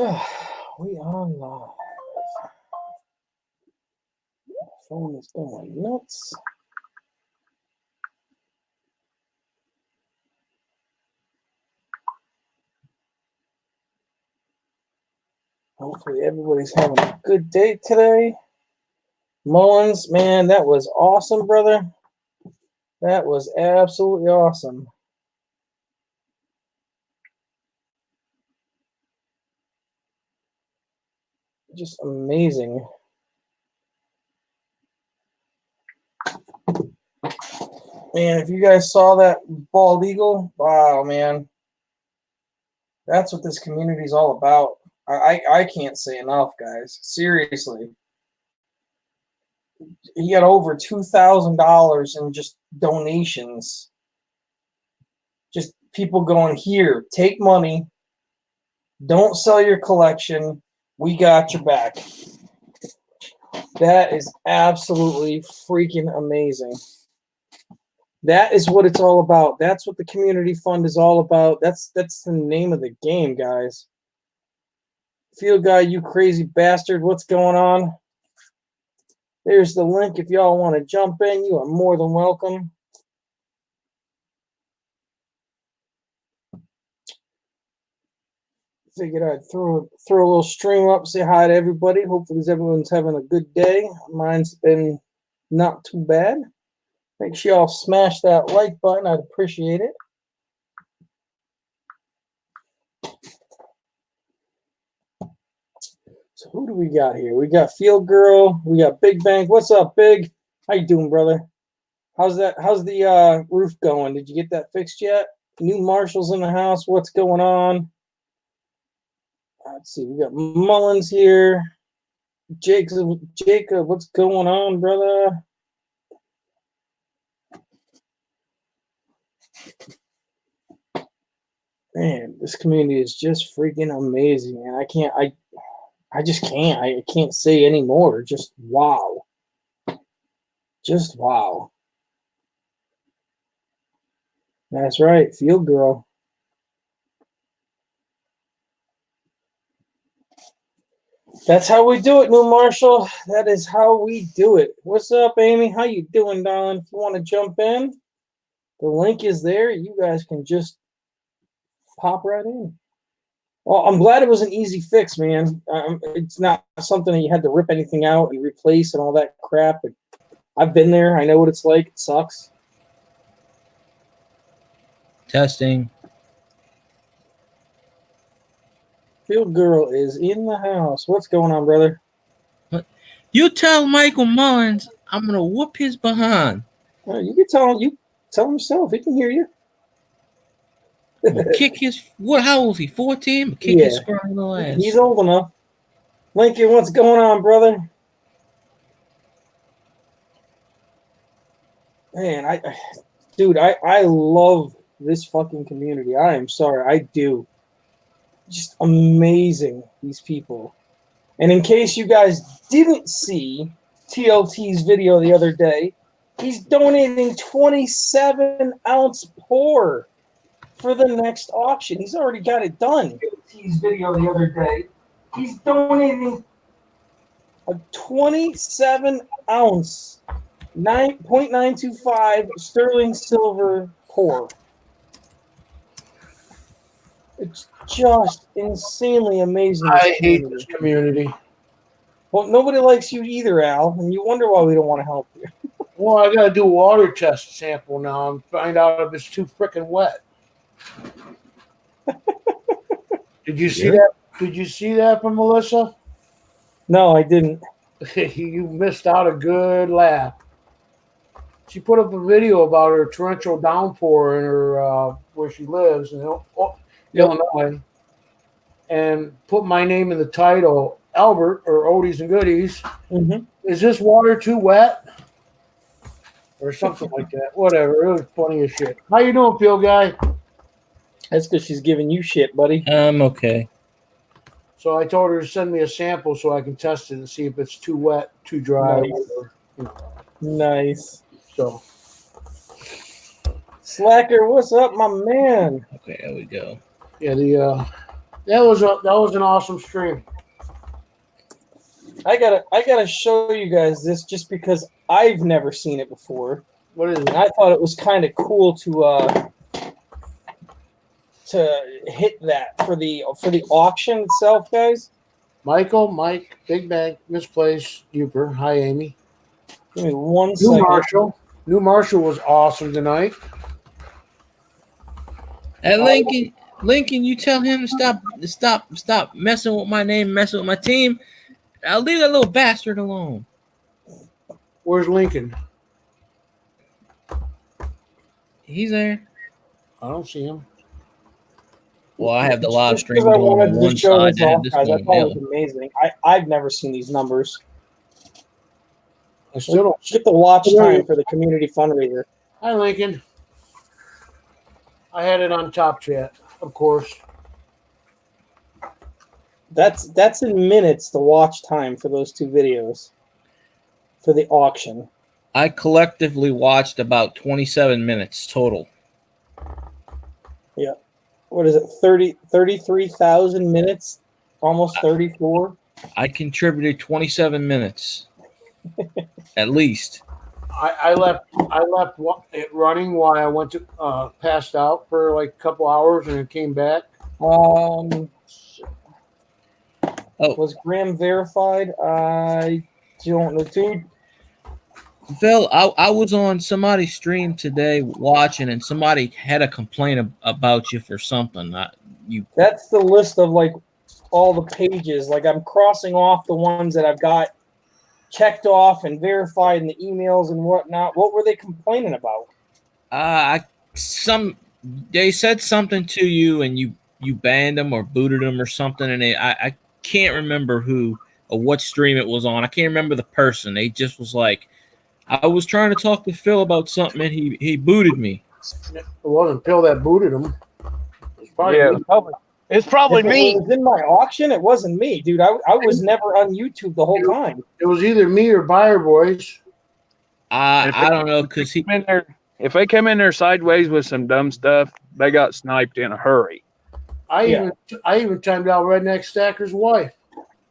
We are live. Phone is going nuts. Hopefully everybody's having a good day today. Mullins, man, that was awesome, brother. That was absolutely awesome. Just amazing. Man, if you guys saw that bald eagle, wow, man. That's what this community is all about. I can't say enough, guys. Seriously. He got over $2,000 in just donations. Just people going, here, take money. Don't sell your collection. We got your back. That is absolutely freaking amazing. That is what it's all about. That's what the community fund is all about. That's the name of the game, guys. Field guy, you crazy bastard. What's going on? There's the link. If y'all want to jump in, you are more than welcome. Figured I'd throw a little stream up, say hi to everybody. Hopefully everyone's having a good day. Mine's been not too bad. Make sure y'all smash that like button. I'd appreciate it. So who do we got here? We got Field Girl. We got Big Bang. What's up, Big? How you doing, brother? How's the roof going? Did you get that fixed yet? New Marshall's in the house. What's going on? Let's see. We got Mullins here. Jacob, what's going on, brother? Man, this community is just freaking amazing, man. I just can't. I can't say anymore. Just wow. Just wow. That's right, Field Girl. That's how we do it, New Marshall. That is how we do it. What's up, Amy? How you doing, darling? If you want to jump in, the link is there. You guys can just pop right in. Well, I'm glad it was an easy fix, man. It's not something that you had to rip anything out and replace and all that crap. I've been there. I know what it's like. It sucks. Testing. Field Girl is in the house. What's going on, brother? You tell Michael Mullins I'm gonna whoop his behind. You can tell him. You tell him yourself. He can hear you. I'm gonna kick his. What? How old is he? 14. Kick his scrawny little ass. He's old enough. Lincoln, what's going on, brother? Man, I love this fucking community. I am sorry, I do. Just amazing, these people. And in case you guys didn't see TLT's video the other day, he's donating 27-ounce pour for the next auction. He's already got it done. TLT's video the other day, he's donating a 27-ounce 9.925 sterling silver pour. It's just insanely amazing. I hate this community. Well, nobody likes you either, Al, and you wonder why we don't want to help you. Well, I got to do a water test sample now and find out if it's too freaking wet. Did you see that? Did you see that from Melissa? No, I didn't. You missed out a good laugh. She put up a video about her torrential downpour in her where she lives in Illinois, and put my name in the title, Albert or Oldies and Goodies. Mm-hmm. Is this water too wet? Or something like that. Whatever. It was funny as shit. How you doing, Field Guy? That's because she's giving you shit, buddy. I'm okay. So I told her to send me a sample so I can test it and see if it's too wet, too dry. Nice. So, Slacker, what's up, my man? Okay, there we go. yeah, That was an awesome stream. I gotta show you guys this just because I've never seen it before. What is And it? I thought it was kind of cool to hit that for the auction itself, guys. Mike, Big Bang, Misplaced, Duper. Hi, Amy. Give me one New second. Marshall was awesome tonight. And Lincoln, you tell him to stop messing with my name, messing with my team. I'll leave that little bastard alone. Where's Lincoln? He's there. I don't see him. Well, I have the live Just stream because I going wanted on to one show side, this and I have off, this guys. I one thought it on was the other. amazing. I've never seen these numbers. I still don't. Get the watch time for the community fundraiser. Hi, Lincoln. I had it on Top Chat, of course. That's in minutes, the watch time for those two videos for the auction. I collectively watched about 27 minutes total. Yeah. What is it? 33,000 minutes? Almost 34? I contributed 27 minutes. At least. I left it running while I went to passed out for like a couple hours and it came back. Was Graham verified? I don't know, dude. Phil, I was on somebody's stream today watching, and somebody had a complaint about you for something. That's the list of like all the pages. Like I'm crossing off the ones that I've got checked off and verified in the emails and whatnot. What were they complaining about? They said something to you, and you banned them or booted them or something, and I can't remember who or what stream it was on. I can't remember the person. They just was like, I was trying to talk to Phil about something, and he booted me. It wasn't Phil that booted him. It's probably me. It was in my auction. It wasn't me, dude. I was never on YouTube the whole time. It was either me or Byer boys. I don't know, because if they come in there sideways with some dumb stuff, they got sniped in a hurry. I even timed out Redneck Stacker's wife.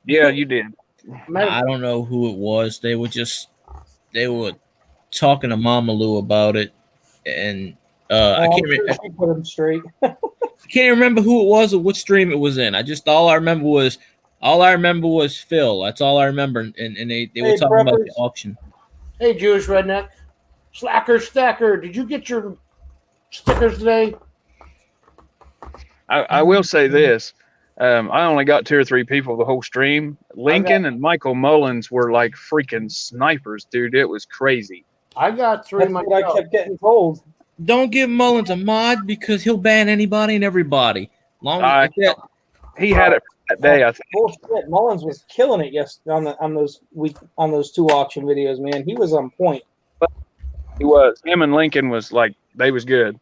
Yeah, you did. I don't know who it was. They were talking to Mama Lou about it, and I can't remember. She put him straight. I can't remember who it was or what stream it was in. All I remember was Phil. That's all I remember, and they were talking about the auction. Hey, Jewish redneck, Stacker, did you get your stickers today? I will say this. I only got 2 or 3 people the whole stream. Lincoln and Michael Mullins were like freaking snipers, dude. It was crazy. I got 3 That's myself. what I kept getting told. Don't give Mullins a mod because he'll ban anybody and everybody. He had it that day, I think. Bullshit. Mullins was killing it on those 2 auction videos, man. He was on point. He was. Him and Lincoln was like, they was good.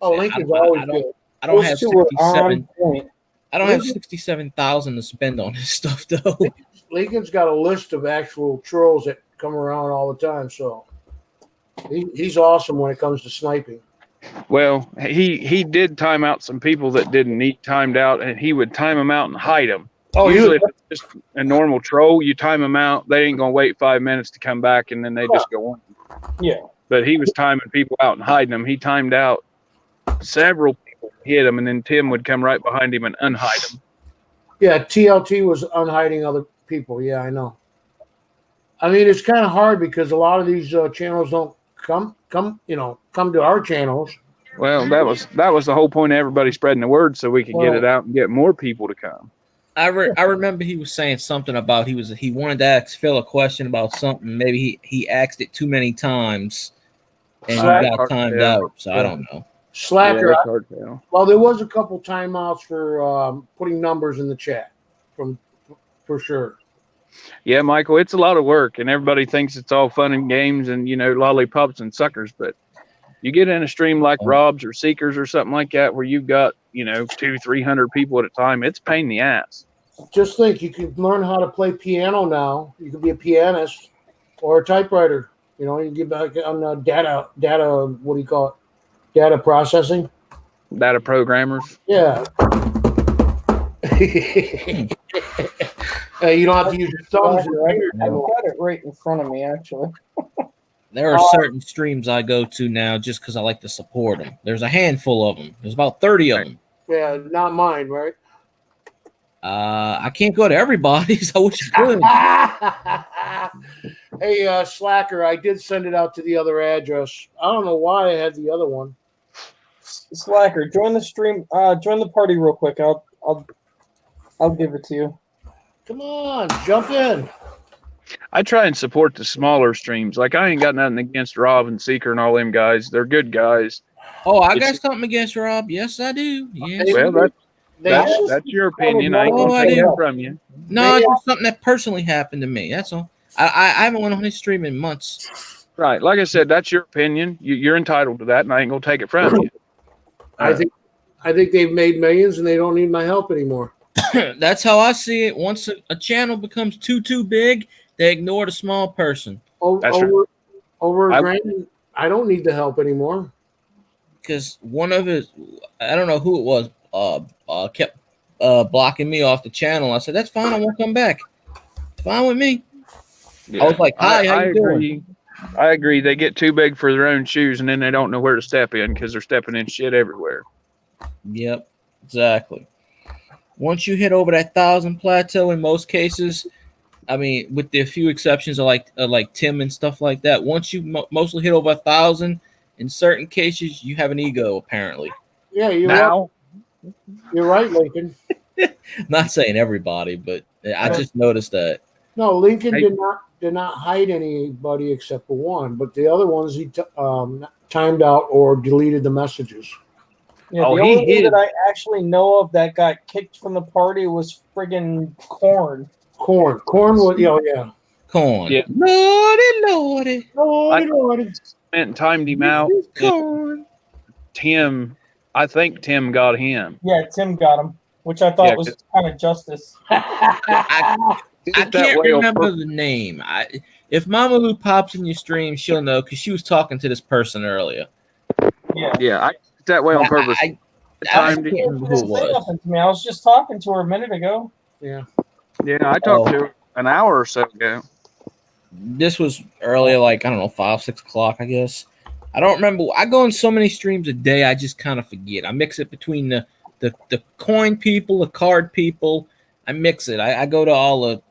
Oh, Lincoln's always good. I don't have 67. Point. I don't have 67,000 to spend on this stuff though. Lincoln's got a list of actual trolls that come around all the time, so he's awesome when it comes to sniping. Well, he did time out some people that didn't need timed out, and he would time them out and hide them. Oh, usually if it's just a normal troll, you time them out, they ain't gonna wait 5 minutes to come back, and then they just go on. Yeah. But he was timing people out and hiding them. He timed out several people, hit them, and then Tim would come right behind him and unhide them. Yeah, TLT was unhiding other people. Yeah, I know. I mean, it's kind of hard because a lot of these channels don't come to our channels. Well, that was the whole point of everybody spreading the word so we could get it out and get more people to come. I remember he was saying something about he wanted to ask Phil a question about something. Maybe he asked it too many times and he got timed out. So I don't know. Slacker. Yeah, well, there was a couple timeouts for putting numbers in the chat for sure. Yeah, Michael, it's a lot of work, and everybody thinks it's all fun and games and lollipops and suckers. But you get in a stream like Rob's or Seekers or something like that, where you've got 200-300 people at a time. It's a pain in the ass. Just think, you can learn how to play piano now. You can be a pianist or a typewriter. You can get back on data. What do you call it? Data processing. Data programmers. Yeah. You don't have to use your thumbs. I've got it right in front of me, actually. There are certain streams I go to now just because I like to support them. There's a handful of them. There's about 30 of them. Yeah, not mine, right? I can't go to everybody's. I wish I could. Hey, Slacker, I did send it out to the other address. I don't know why I had the other one. Slacker, join the stream. Join the party real quick. I'll give it to you. Come on, jump in. I try and support the smaller streams. Like I ain't got nothing against Rob and Seeker and all them guys. They're good guys. Oh, I got something against Rob. Yes, I do. Yes. Well, that's your opinion. I ain't gonna take it from you. No, it's just something that personally happened to me. That's all. I haven't went on his stream in months. Right. Like I said, that's your opinion. You're entitled to that, and I ain't gonna take it from you. I think they've made millions and they don't need my help anymore. That's how I see it. Once a channel becomes too big, they ignore the small person. Over a grand, I don't need the help anymore. Because one of his, I don't know who it was, kept blocking me off the channel. I said, that's fine. I won't come back. It's fine with me. Yeah. I was like, hi, how you doing? I agree. They get too big for their own shoes, and then they don't know where to step in because they're stepping in shit everywhere. Yep, exactly. Once you hit over that 1,000 plateau, in most cases, I mean, with the few exceptions of like Tim and stuff like that, once you mostly hit over 1,000, in certain cases, you have an ego, apparently. Yeah, you're right, Lincoln. Not saying everybody, but I just noticed that. No, Lincoln did not hide anybody except for one, but the other ones he timed out or deleted the messages. Yeah, the only one that I actually know of that got kicked from the party was friggin' Corn. Corn was, yeah. Corn. Yeah. Lordy. I and timed him out. Corn. Tim, I think Tim got him. Yeah, Tim got him, which I thought was kind of justice. I can't remember the name. If Mama Lou pops in your stream, she'll know because she was talking to this person earlier. Yeah, I did that way on purpose. I can't remember who it was. I was just talking to her a minute ago. Yeah, I talked to her an hour or so ago. This was earlier, like, I don't know, 5, 6 o'clock, I guess. I don't remember. I go on so many streams a day, I just kind of forget. I mix it between the coin people, the card people. I mix it. I go to all the,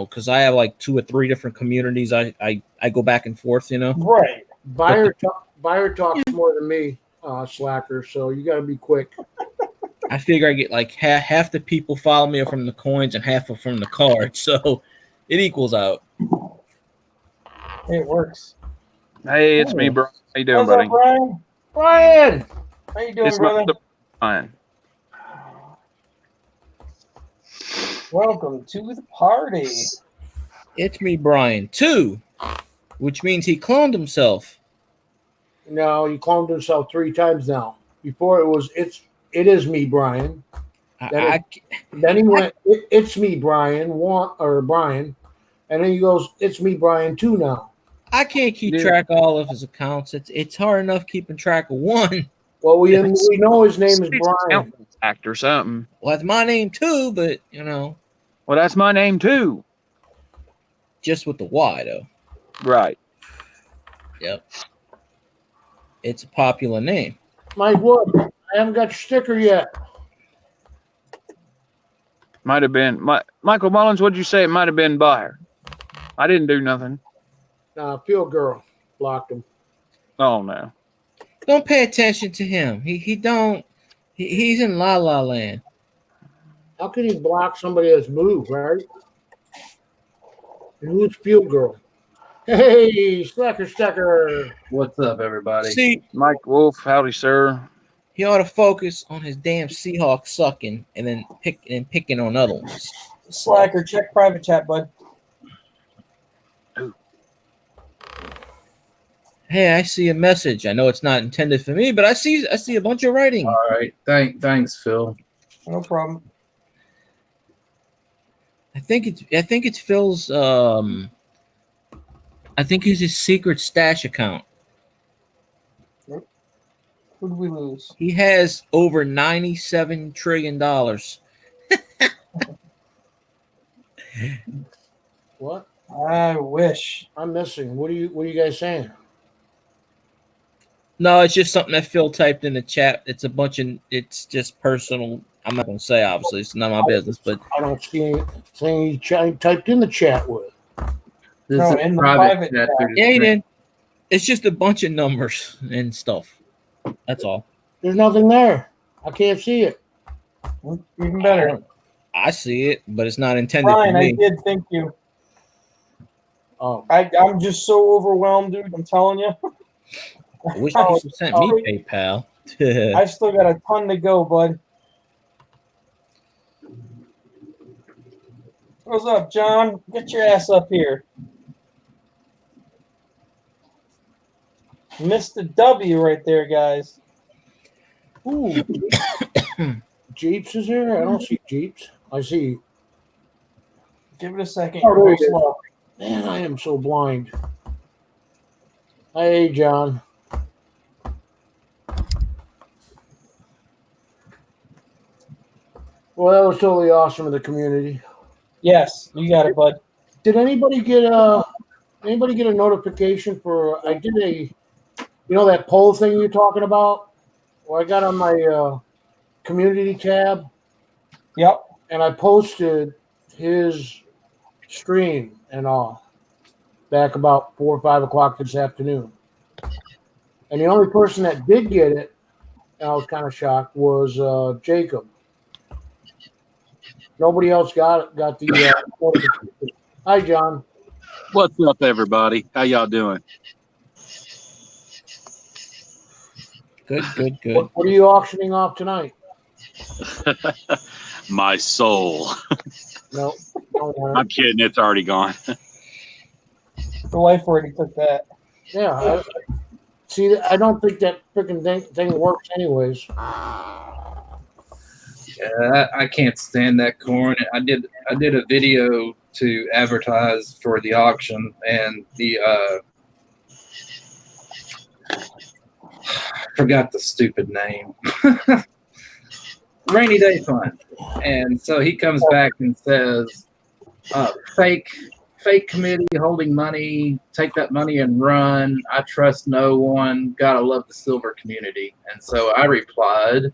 because I have like 2 or 3 different communities. I go back and forth, Right. Byer talks more than me, Slacker, so you got to be quick. I figure I get like half the people follow me from the coins and half are from the cards, so it equals out. It works. Hey, it's me, Brian. How you doing, buddy? Up, Brian? Brian! How you doing, brother? Brian. Welcome to the party. It's me, Brian, 2, which means he cloned himself. No, he cloned himself 3 times now. Before it was, it is me, Brian. Then he went, it's me, Brian, Brian. And then he goes, it's me, Brian, 2 now. I can't keep track of all of his accounts. It's hard enough keeping track of one. Well, we know his name is Brian. Act or something. Well, that's my name too, but Well, that's my name too. Just with the Y though. Right. Yep. It's a popular name. Mike Wood, I haven't got your sticker yet. Might have been Michael Mullins. What'd you say? It might have been Byer. I didn't do nothing. Field Girl blocked him. Oh no. Don't pay attention to him. He's in La La Land. How can he block somebody that's moved, right? And who's Field Girl? Hey, Stacker. What's up, everybody? See, Mike Wolf, howdy, sir. He ought to focus on his damn Seahawks sucking and then picking on other ones. Slacker, check private chat, bud. Hey, I see a message. I know it's not intended for me, but I see a bunch of writing. All right. Thanks, Phil. No problem. I think it's Phil's I think it's his secret stash account. Who did we lose? He has over $97 trillion. What? I wish. I'm missing. What are you guys saying? No, it's just something that Phil typed in the chat. It's just personal. I'm not gonna say, obviously, it's not my business, but I don't see anything he typed in the chat with. This No, is in the private private chat. chat. through the yeah, he screen. did. It's just a bunch of numbers and stuff. That's all. There's nothing there. I can't see it. Even better. I see it, but it's not intended Brian, for I me. did thank you. Oh, I'm just so overwhelmed, dude. I'm telling you. I wish people sent me PayPal. I've still got a ton to go, bud. What's up, John? Get your ass up here. Mr. W right there, guys. ooh. Jeeps is here? I don't see Jeeps. I see. Give it a second. Oh, You're there go he is. slow. Man, I am so blind. Hey, John. Well, that was totally awesome of the community. Yes, you got it, bud. Did anybody get a notification for? I did that poll thing you're talking about. Well, I got on my community tab Yep. and I posted his stream and all back about 4 or 5 o'clock this afternoon. And the only person that did get it, and I was kind of shocked, was Jacob. Nobody else got the notification. Hi, John. What's up, everybody? How y'all doing? Good. What are you auctioning off tonight? My soul. No, don't want I'm kidding. It's already gone. The wife already took that. Yeah. See, I don't think that freaking thing works anyways. Yeah, I can't stand that corn. I did a video to advertise for the auction, and the forgot the stupid name. Rainy Day Fund. And so he comes back and says, fake committee holding money, take that money and run. I trust no one. Gotta love the silver community. And so I replied,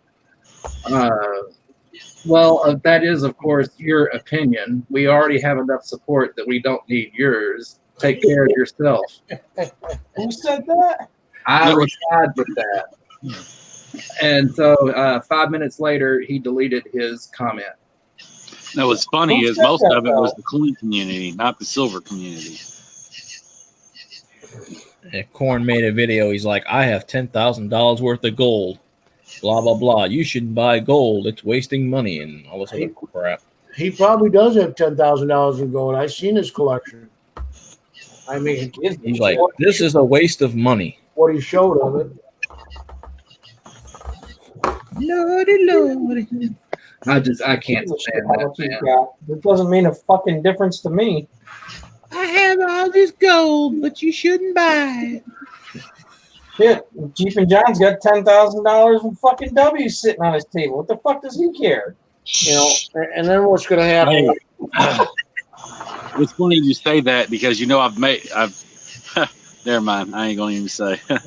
well, that is, of course, your opinion. We already have enough support that we don't need yours. Take care of yourself. Who said that? I replied with that. And so 5 minutes later, he deleted his comment. No, what's funny Who is said most that, of it was though? the coin community, not the silver community. Yeah, Korn made a video. He's like, I have $10,000 worth of gold. Blah, blah, blah. You shouldn't buy gold. It's wasting money and all this other crap. He probably does have $10,000 in gold. I've seen his collection. I mean, He's like, this is a waste of money. what he showed of it. Lordy. I can't Gives a shit stand how that, much he's man. got. It doesn't mean a fucking difference to me. I have all this gold, but you shouldn't buy it. Shit, Jeep and John's got $10,000 in fucking W's sitting on his table. What the fuck does he care? And then what's going to happen? Hey, it's funny you say that because I've never mind. I ain't gonna even say. I've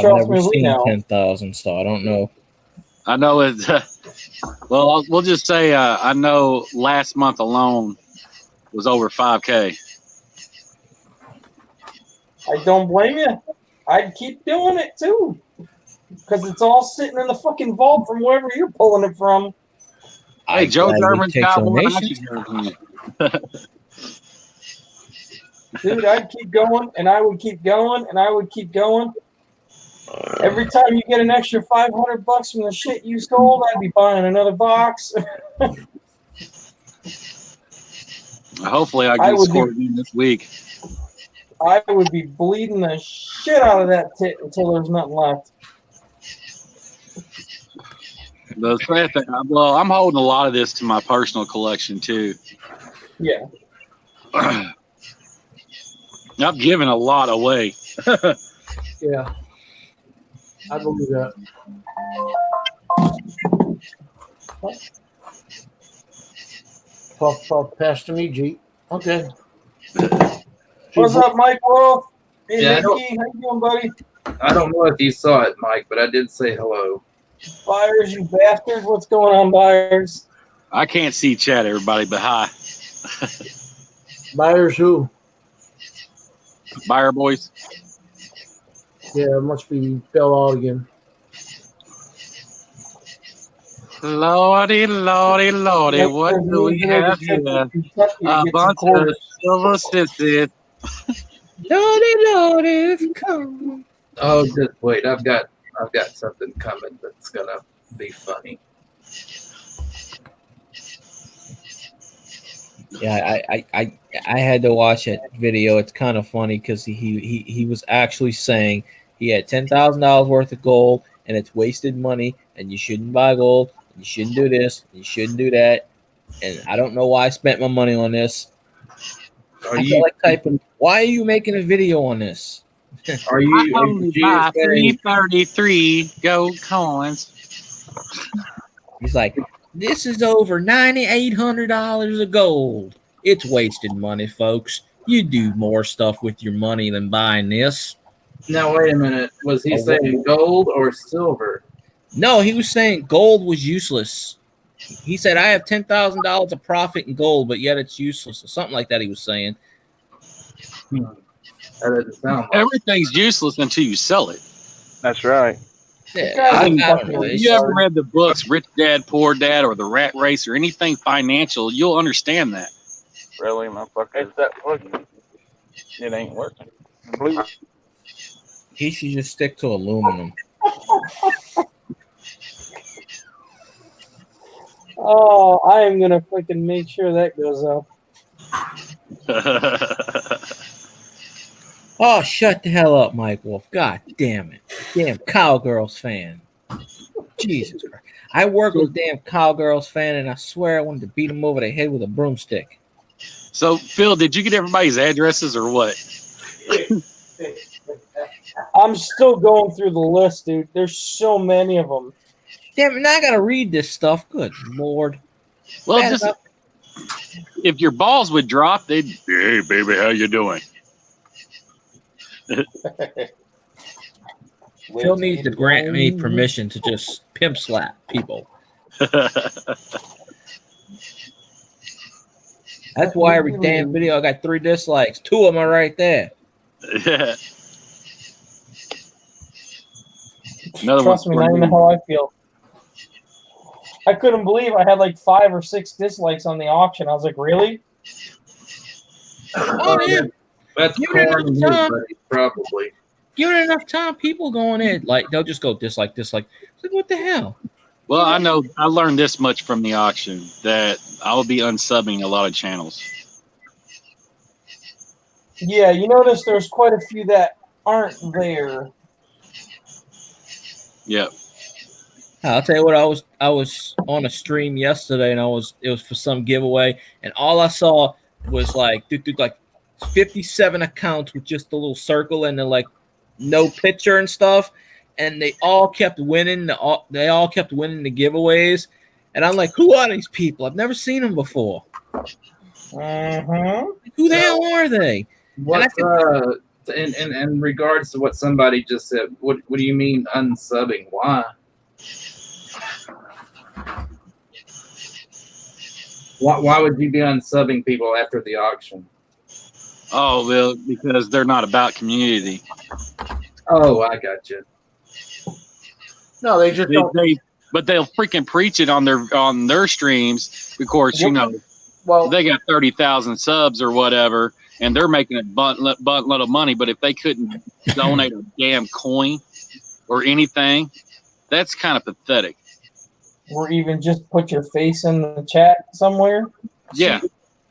Trust never me, we seen know. 10,000, so I don't know. I know it. Well, we'll just say I know last month alone was over 5K. I don't blame you. I'd keep doing it too. Because it's all sitting in the fucking vault from wherever you're pulling it from. Hey, Joe gladly German's take got one. I donations. should go to him. Dude, I'd keep going, and I would keep going, and I would keep going. Every time you get an extra $500 from the shit you sold, I'd be buying another box. Hopefully, I I can would score again this week. I would be bleeding the shit out of that tit until there's nothing left. The sad thing, well, I'm holding a lot of this to my personal collection too. Yeah. I've given a lot away. Yeah. I believe that. Puff, pass to me, Jeep. Okay. What's up, Mike Wolf? Hey, Yeah, I Mickey. How you doing, buddy? I don't know if you saw it, Mike, but I did say hello. Byers, you bastard. What's going on, Byers? I can't see chat, everybody, but hi, Buyers who? Byer boys. Yeah, it must be fell out again. Lordy, lordy, lordy, what do we have here? A bunch of silver stitches. Lordy, Lordy, come. Oh, just wait. I've got something coming that's gonna be funny. Yeah, I had to watch that video. It's kind of funny because he was actually saying he had $10,000 worth of gold and it's wasted money and you shouldn't buy gold. And you shouldn't do this. And you shouldn't do that. And I don't know why I spent my money on this. I feel like typing, why are you making a video on this? Are I you only buy 333 gold coins. He's like, this is over $9,800 of gold. It's wasted money, folks. You do more stuff with your money than buying this. Now wait a minute. Was he saying gold or silver? No, he was saying gold was useless. He said, I have $10,000 of profit in gold, but yet it's useless, or something like that he was saying. That doesn't sound like Everything's useless until you sell it. That's right. Yeah, I don't know. If you ever read the books Rich Dad, Poor Dad, or The Rat Race, or anything financial, you'll understand that. Really, motherfucker? It's that fucking. It ain't working. Blue. He should just stick to aluminum. Oh, I am gonna fucking make sure that goes up. Oh, shut the hell up, Mike Wolf. God damn it. Damn Cowgirls fan. Jesus Christ. I work with a damn Cowgirls fan, and I swear I wanted to beat him over the head with a broomstick. So, Phil, did you get everybody's addresses or what? I'm still going through the list, dude. There's so many of them. Damn it, now I gotta read this stuff. Good Lord. Well, Bad just enough. if your balls would drop, they'd, hey, baby, how you doing? Phil needs to grant me permission to just pimp slap people. That's why every damn video I got 3 dislikes. 2 of them are right there. Yeah. Another Trust me, I know how I feel. I couldn't believe I had like 5 or 6 dislikes on the auction. I was like, really? Oh, yeah. that's Give it corn enough time. buddy, probably. Give it enough time, people going in. Like, they'll just go dislike. It's like, what the hell? Well, I know I learned this much from the auction that I will be unsubbing a lot of channels. Yeah, you notice there's quite a few that aren't there. Yep. I'll tell you what, I was on a stream yesterday and it was for some giveaway, and all I saw was like 57 accounts with just a little circle and then like no picture and stuff, and they all kept winning they all kept winning the giveaways, and I'm like, who are these people? I've never seen them before. Mm-hmm. Who the hell are they? What in regards to what somebody just said, what do you mean unsubbing? Why? Why would you be unsubbing people after the auction? Oh, well, because they're not about community. Oh, I got you. No, they just don't. But they'll freaking preach it on their streams. Of course, you know, Well, they got 30,000 subs or whatever, and they're making a buttload of money. But if they couldn't donate a damn coin or anything, that's kind of pathetic. Or even just put your face in the chat somewhere. Yeah.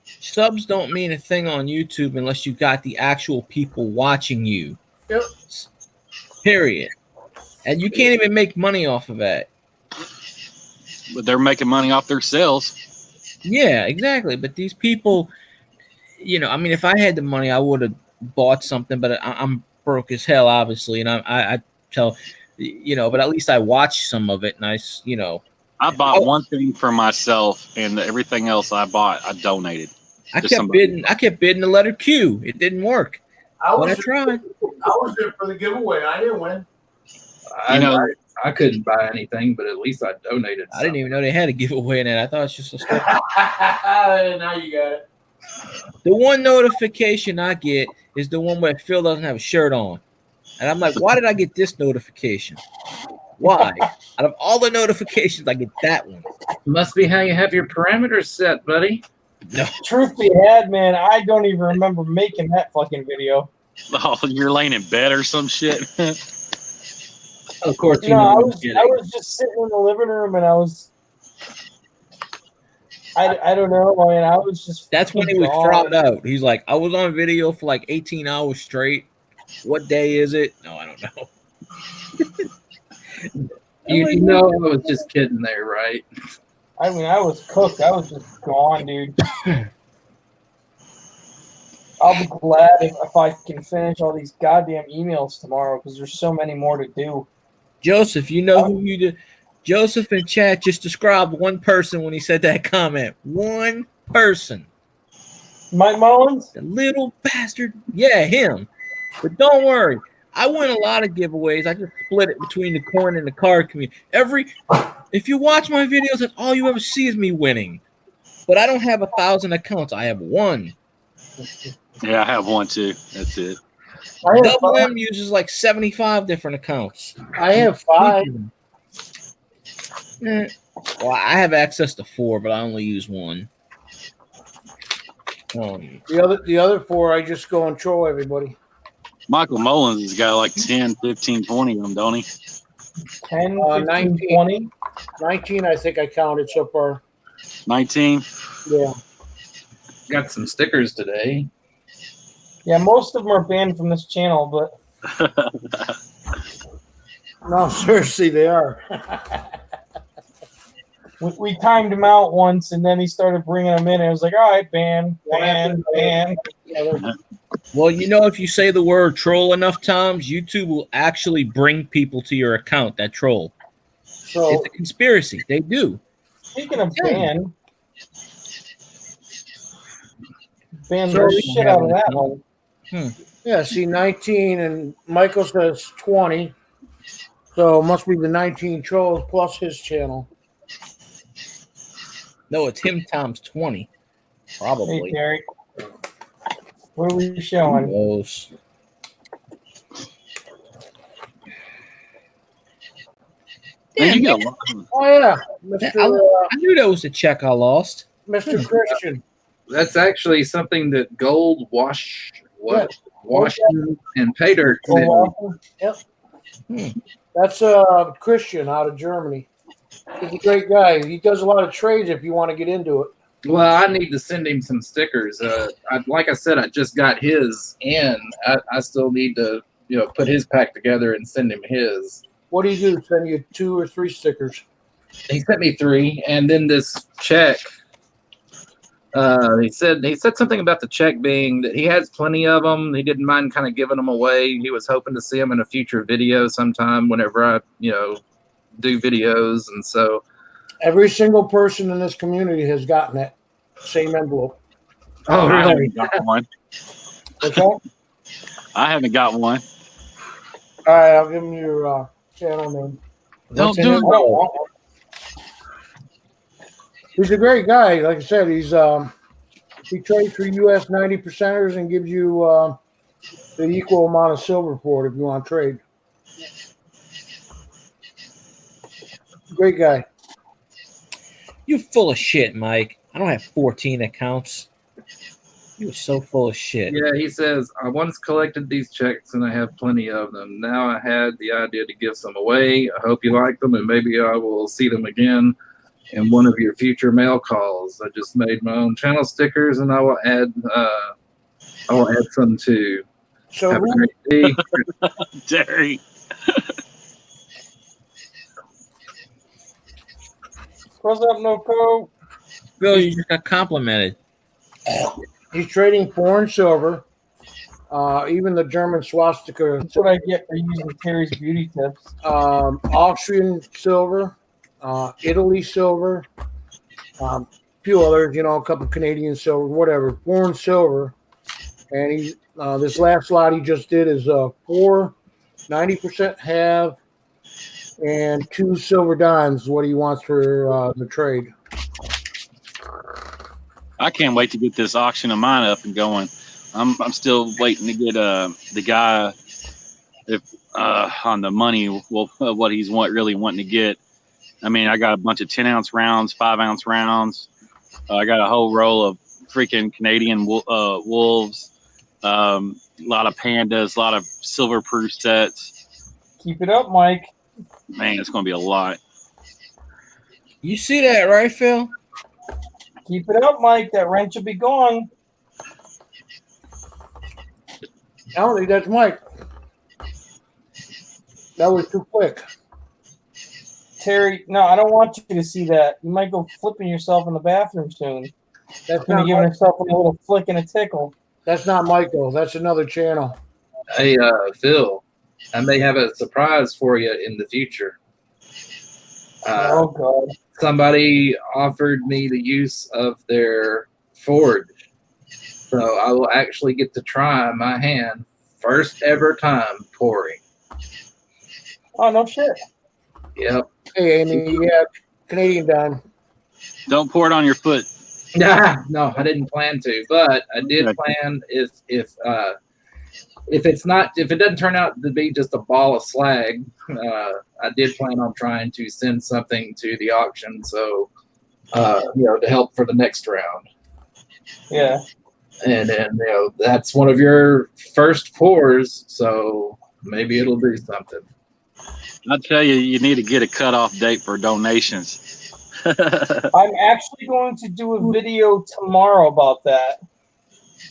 Subs don't mean a thing on YouTube unless you got the actual people watching you. Yep. Period. And you can't even make money off of that. But they're making money off their sales. Yeah, exactly. But these people, you know, I mean, if I had the money, I would have bought something, but I'm broke as hell, obviously. And I tell, you know, but at least I watched some of it. And I bought one thing for myself, and everything else I bought, I donated. I Just kept somebody. bidding. I kept bidding the letter Q. It didn't work, I but I was tried. I was there for the giveaway. I didn't win. You know, I couldn't buy anything, but at least I donated. I didn't even know they had a giveaway in that. I thought it's just a stuff. Now you got it. The one notification I get is the one where Phil doesn't have a shirt on, and I'm like, why did I get this notification? Why? Out of all the notifications, I get that one. Must be how you have your parameters set, buddy. No, Truth be had, man, I don't even remember making that fucking video. oh, you're laying in bed or some shit. Of course, you No, know I what I'm was getting. just sitting in the living room and I don't know. I mean, I was just. that's when he was dropped out. He's like, I was on video for like 18 hours straight. What day is it? No, I don't know. You know, I was just kidding there, right? I mean, I was cooked. I was just gone, dude. I'll be glad if I can finish all these goddamn emails tomorrow because there's so many more to do. Joseph, you know who you did? Joseph in chat just described one person when he said that comment. One person. Mike Mullins? The little bastard. Yeah, him. But don't worry. I win a lot of giveaways. I just split it between the coin and the card community. If you watch my videos, that's all you ever see is me winning. But I don't have 1,000 accounts. I have one. Yeah, I have one too. That's it. Double M uses like 75 different accounts. I have 5. Well, I have access to 4, but I only use one. The other 4, I just go and troll everybody. Michael Mullins has got like 10, 15, 20 of them, don't he? 10, 15, 19. 20? 19, I think I counted so far. 19? Yeah. Got some stickers today. Yeah, most of them are banned from this channel, but No, seriously, they are. we timed him out once, and then he started bringing them in, and it was like, all right, ban. Well, you know, if you say the word troll enough times, YouTube will actually bring people to your account that troll. So It's a conspiracy. They do. speaking of ban So the we shit out of that one. yeah, see 19 and Michael says 20. So it must be the 19 trolls plus his channel. No, it's him times 20. Hey, Probably. Derek. What are we showing? Close. Man, you got a lot. Oh yeah, I knew that was the check I lost. Mr. Christian. That's actually something that Gold Washington and Paydirt said. Yep. Hmm. That's Christian out of Germany. He's a great guy. He does a lot of trades if you want to get into it. Well, I need to send him some stickers. Like I said, I just got his in. I still need to, put his pack together and send him his. What do you do? Send you 2 or 3 stickers? He sent me 3, and then this check. He said something about the check being that he has plenty of them. He didn't mind kind of giving them away. He was hoping to see them in a future video sometime whenever I, do videos, and so. Every single person in this community has gotten that same envelope. Oh, I really? haven't got one. What's that? I haven't got one. All right, I'll give him your channel name. Don't What's in do it? it. I don't want one. He's a great guy. Like I said, he trades for US 90%ers and gives you the equal amount of silver for it if you want to trade. Great guy. You're full of shit, Mike. I don't have 14 accounts. You are so full of shit. Yeah, he says, I once collected these checks and I have plenty of them. Now I had the idea to give some away. I hope you like them and maybe I will see them again in one of your future mail calls. I just made my own channel stickers and I will add some too. So Have a great day. Derry. What's up, Noco? Bill, you just got complimented. he's trading foreign silver, even the German swastika. That's what I get for using Terry's beauty tips. Austrian silver, Italy silver, few others, a couple Canadian silver, whatever, foreign silver. And he this last lot he just did is 4 90% have and 2 silver dimes. What he wants for the trade. I can't wait to get this auction of mine up and going. I'm still waiting to get the guy if on the money what he's really wanting to get. I mean, I got a bunch of 10-ounce rounds, 5-ounce rounds. I got a whole roll of freaking Canadian wolves. A lot of pandas, a lot of silver proof sets. Keep it up, Mike. Man, it's going to be a lot. You see that, right, Phil? Keep it up, Mike. That wrench will be gone. I don't think that's Mike. That was too quick. Terry, no, I don't want you to see that. You might go flipping yourself in the bathroom soon. That's Gonna not give yourself a little flick and a tickle. That's not Michael. That's another channel. Hey, Phil, I may have a surprise for you in the future. Oh God! Somebody offered me the use of their forge, so I will actually get to try my hand first ever time pouring. Oh no shit! Yep. Hey, Amy. Yeah, Canadian dime. Don't pour it on your foot. No, I didn't plan to, but I did plan if it doesn't turn out to be just a ball of slag, I did plan on trying to send something to the auction, so to help for the next round. Yeah. And then that's one of your first pours, so maybe it'll do something. I tell you, you need to get a cutoff date for donations. I'm actually going to do a video tomorrow about that.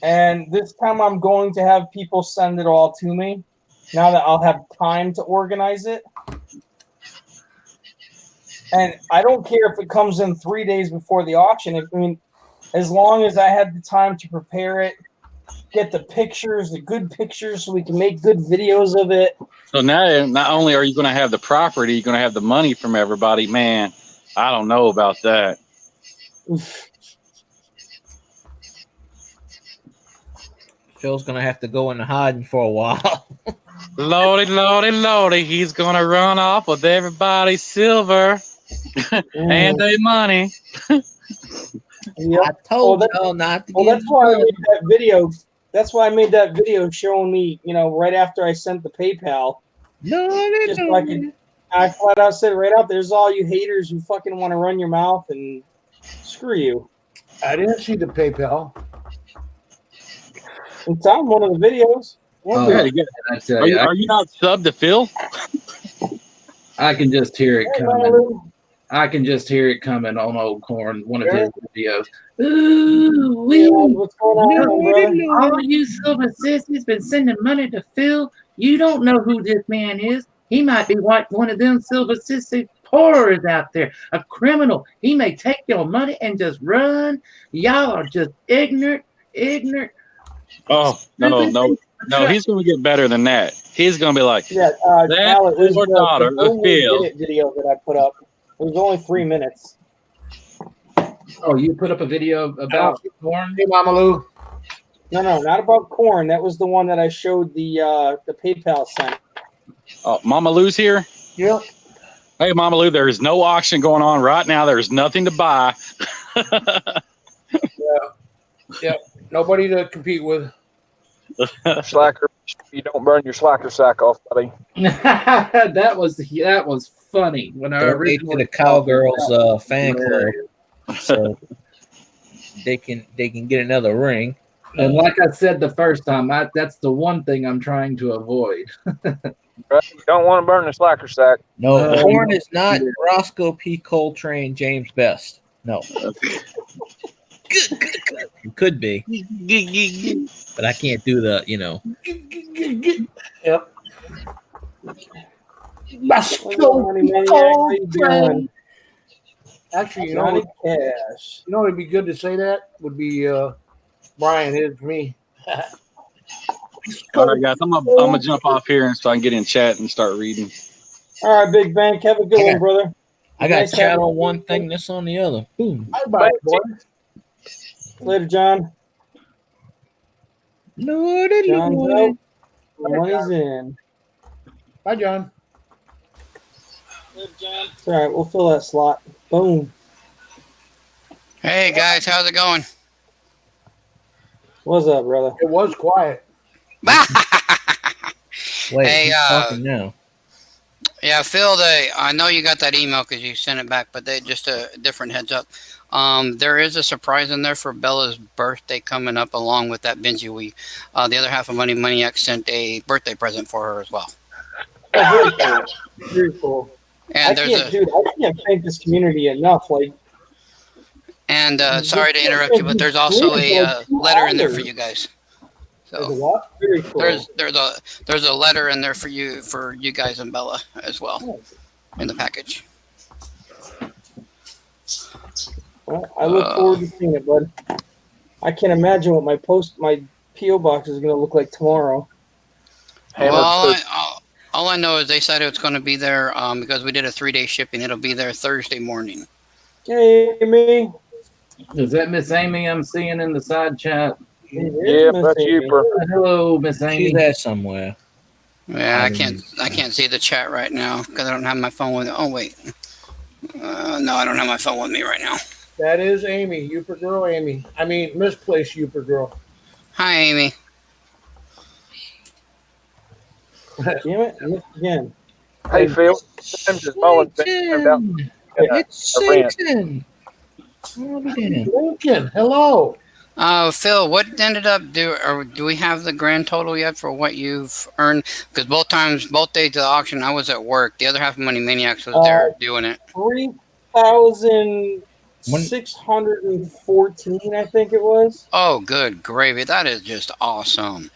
And this time I'm going to have people send it all to me. Now that I'll have time to organize it. And I don't care if it comes in 3 days before the auction. I mean, as long as I had the time to prepare it, get the pictures, the good pictures, so we can make good videos of it. So now, not only are you going to have the property, you're going to have the money from everybody. Man, I don't know about that. Phil's gonna have to go into hiding for a while. Lordy, he's going to run off with everybody's silver and their money. Yep. I told y'all not to get that's why I made that video. That's why I made that video showing me, right after I sent the PayPal. I flat out said right out, there's all you haters who fucking want to run your mouth and screw you. I didn't see the PayPal. It's on one of the videos. Are you not subbed to Phil? I can just hear it coming. I can just hear it coming on Old Corn, one of his videos. Ooh, what's going on, brother? All you silver sissies been sending money to Phil. You don't know who this man is. He might be one of them silver sissy pourers out there, a criminal. He may take your money and just run. Y'all are just ignorant. Oh, no. He's going to get better than that. He's going to be like, that's your daughter, the Phil. video that I put up. It was only 3 minutes. Oh, you put up a video about corn? Hey, Mama Lou. No, not about corn. That was the one that I showed the PayPal sent. Oh, Mama Lou's here? Yep. Hey, Mama Lou, there is no auction going on right now. There's nothing to buy. Yeah. Nobody to compete with. Slacker, you don't burn your slacker sack off, buddy. that was funny when I originally to the Cowgirls fan club, so they can get another ring. And like I said the first time, that's the one thing I'm trying to avoid. Right? You don't want to burn the slacker sack. No, corn is not Roscoe P. Coltrane, James Best. No. It could be, but I can't do the, Yep. Actually, Cash. It'd be good to say that would be Brian is for me. All right, guys, I'm gonna jump off here so I can get in chat and start reading. All right, Big Bank. Have a good one, brother. I got Nice chat having on you. one thing, this on the other. Boom. Bye bye, boys. Later, John. Lordy John's Lord. out. Money's in. Bye, John. It's all right. We'll fill that slot. Boom. Hey guys, how's it going? What's up, brother? It was quiet. Wait, Hey, who's talking now? yeah, Phil. I know you got that email because you sent it back, but they just a different heads up. There is a surprise in there for Bella's birthday coming up, along with that Benji. The other half of Money Maniac sent a birthday present for her as well. Oh, very cool. Very cool. And I can't thank this community enough. Like, sorry to interrupt you, but there's also a letter in there for you guys. There's a So what? Very cool. there's a letter in there for you guys and Bella as well in the package. Well, I look forward to seeing it, bud. I can't imagine what my PO box is going to look like tomorrow. Well, all I know is they said it's going to be there because we did a 3-day shipping. It'll be there Thursday morning. Hey, me. Is that Miss Amy I'm seeing in the side chat? Yeah, that's you, bro. Hello, Miss Amy. She's there somewhere. Yeah, I can't see the chat right now because I don't have my phone with me. Oh wait, no, I don't have my phone with me right now. That is Amy, Youper Girl Amy. I mean, misplaced Youper Girl. Hi, Amy. Damn it, I missed again. Hey, Phil. I'm just mowing Satan! It's Satan! I'll be damned. Lincoln, hello. Phil, what ended up do we have the grand total yet for what you've earned? Because both days of the auction, I was at work. The other half of Money Maniacs was there doing it. 3,614, I think it was. Oh, good gravy! That is just awesome.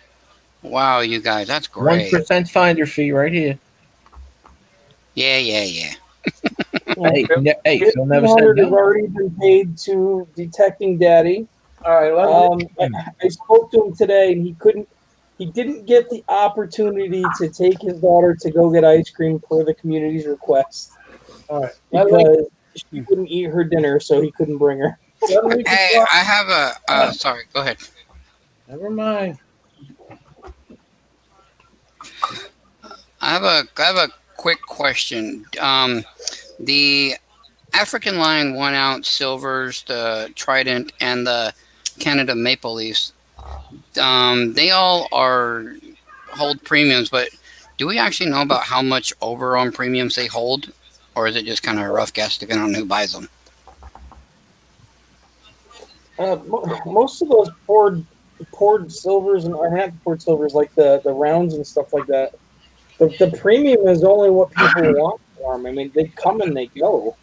Wow, you guys, that's great. 1% finder fee right here. Yeah. Hey, Phil never said 200 has no. already been paid to Detecting Daddy. All right, I spoke to him today, and he didn't get the opportunity to take his daughter to go get ice cream per the community's request. all right. Because she couldn't eat her dinner, so he couldn't bring her. Hey, I have a. Sorry, go ahead. Never mind. I have a quick question. The African Lion 1 ounce silvers, the Trident, and the Canada Maple Leafs, they all hold premiums, but do we actually know about how much over on premiums they hold, or is it just kind of a rough guess depending on who buys them? Most of those poured silvers and not poured silvers, like the rounds and stuff like that. The premium is only what people want for them. I mean, they come and they go.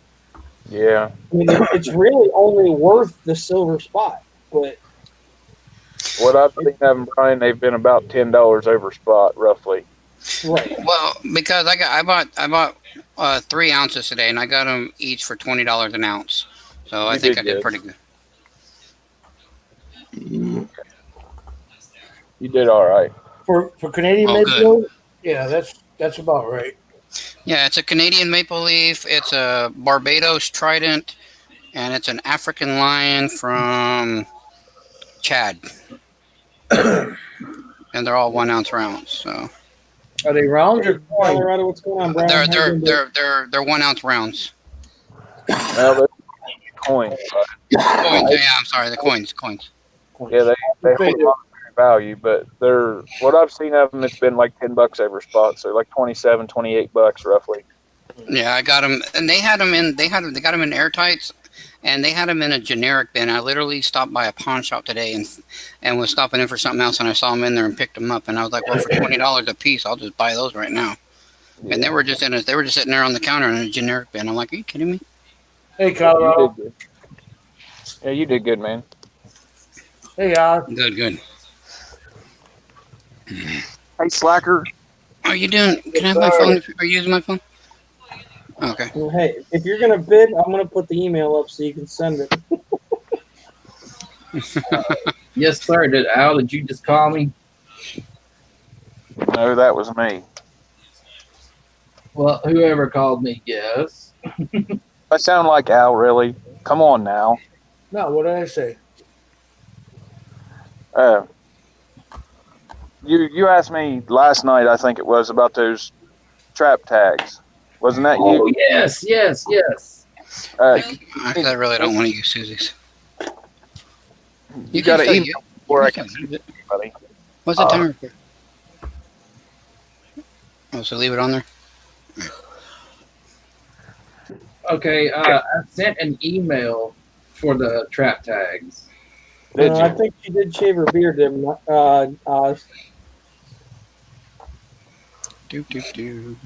Yeah. I mean, it's really only worth the silver spot. But what I've seen of them, Brian, they've been about $10 over spot, roughly. Right. Well, because I bought 3 ounces today, and I got them each for $20 an ounce. So I think I did pretty good. You did all right. For Canadian maple leaf? Yeah, that's about right. Yeah, it's a Canadian maple leaf. It's a Barbados Trident, and it's an African Lion from Chad. And they're all 1 ounce rounds. So are they rounds or coins? Colorado, what's going on, Brian? They're 1 ounce rounds. Well, they're coins. Coins. Yeah, I'm sorry, the coins. Yeah, they hold a lot of value, but what I've seen of them, it's been like $10 over spot, so like $27, $28 roughly. Yeah, I got them, and they got them in airtights, and they had them in a generic bin. I literally stopped by a pawn shop today and was stopping in for something else, and I saw them in there and picked them up, and I was like, well, for $20 a piece, I'll just buy those right now. Yeah. And they were just sitting there on the counter in a generic bin. I'm like, are you kidding me? Hey, Colorado. Yeah, you did good, man. Hey, Good. Hey, Slacker. Are you doing? Can I have my phone? Are you using my phone? Okay. Well, hey, if you're gonna bid, I'm gonna put the email up so you can send it. Yes, sir. Did you just call me? No, that was me. Well, whoever called me, yes. I sound like Al, really. Come on now. No, what did I say? You asked me last night, I think it was, about those trap tags. Wasn't that Oh you? yes, yes, yes. Actually, I really don't want to use Susie's. You got to still email use- before I you can still see use it. anybody. What's the timer for? Oh, so leave it on there. Okay, I sent an email for the trap tags. Did I you? think she did shave her beard. Do.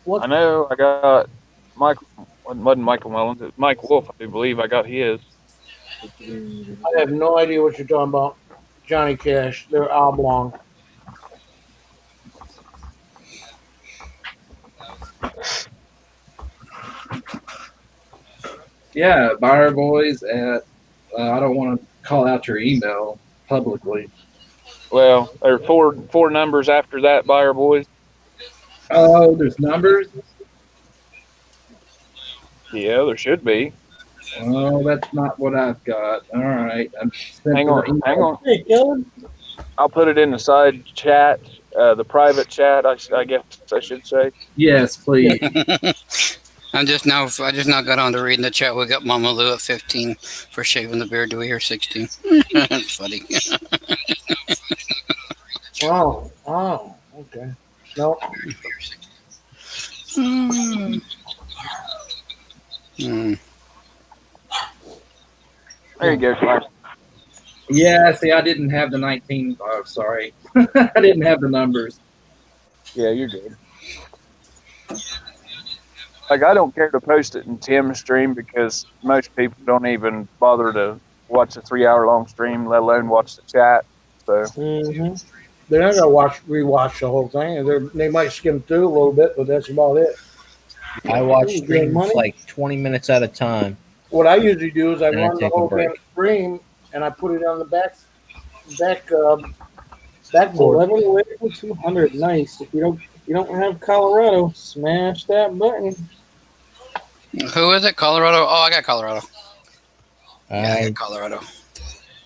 What? I know I got Michael. Wasn't Michael Mullins? It was Mike Wolf, I do believe. I got his. I have no idea what you're talking about. Johnny Cash. They're oblong. Yeah, Byer Boys at. I don't want to call out your email publicly. Well, there are four numbers after that, Byer Boys. Oh, there's numbers. Yeah, there should be. Oh, that's not what I've got. All right, I'm Hang on, hang on. Hey, Kellen. I'll put it in the side chat, the private chat. I guess I should say. Yes, please. I just now got on to reading the chat. We got Mama Lou at 15 for shaving the beard. Do we hear 16? That's funny. Oh, okay. No, Hmm. There you go, Clark. Yeah, see, I didn't have the 19. Oh, sorry. I didn't have the numbers. Yeah, you're good. Like, I don't care to post it in Tim's stream because most people don't even bother to watch a 3-hour-long stream, let alone watch the chat. So, they're not gonna rewatch the whole thing. They might skim through a little bit, but that's about it. I watch Ooh, streams money? like 20 minutes at a time. What I usually do is I And I run the take a whole break. damn stream and I put it on the backboard. 11 away from 200. Nice. If you don't have Colorado, smash that button. Who is it? Colorado? Oh, I got Colorado. Yeah, I I got Colorado.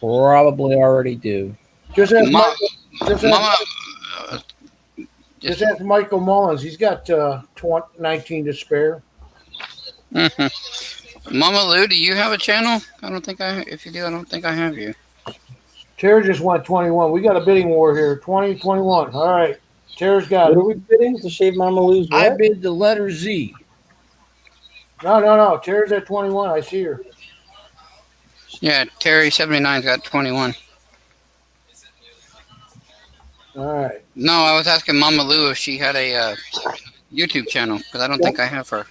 probably already do. Just ask Ma- Michael, Mama, just ask Michael Mullins. He's got 19 to spare. Mama Lou, do you have a channel? I don't think I. If you do, I don't think I have you. Tara just went 21. We got a bidding war here. 20, 21. All right. Tara's got What it. are we bidding to shave Mama Lou's I what? bid the letter Z. No. Tara's at 21. I see her. Yeah, Terry 79's got 21. All right. No, I was asking Mama Lou if she had a YouTube channel because I don't think I have her.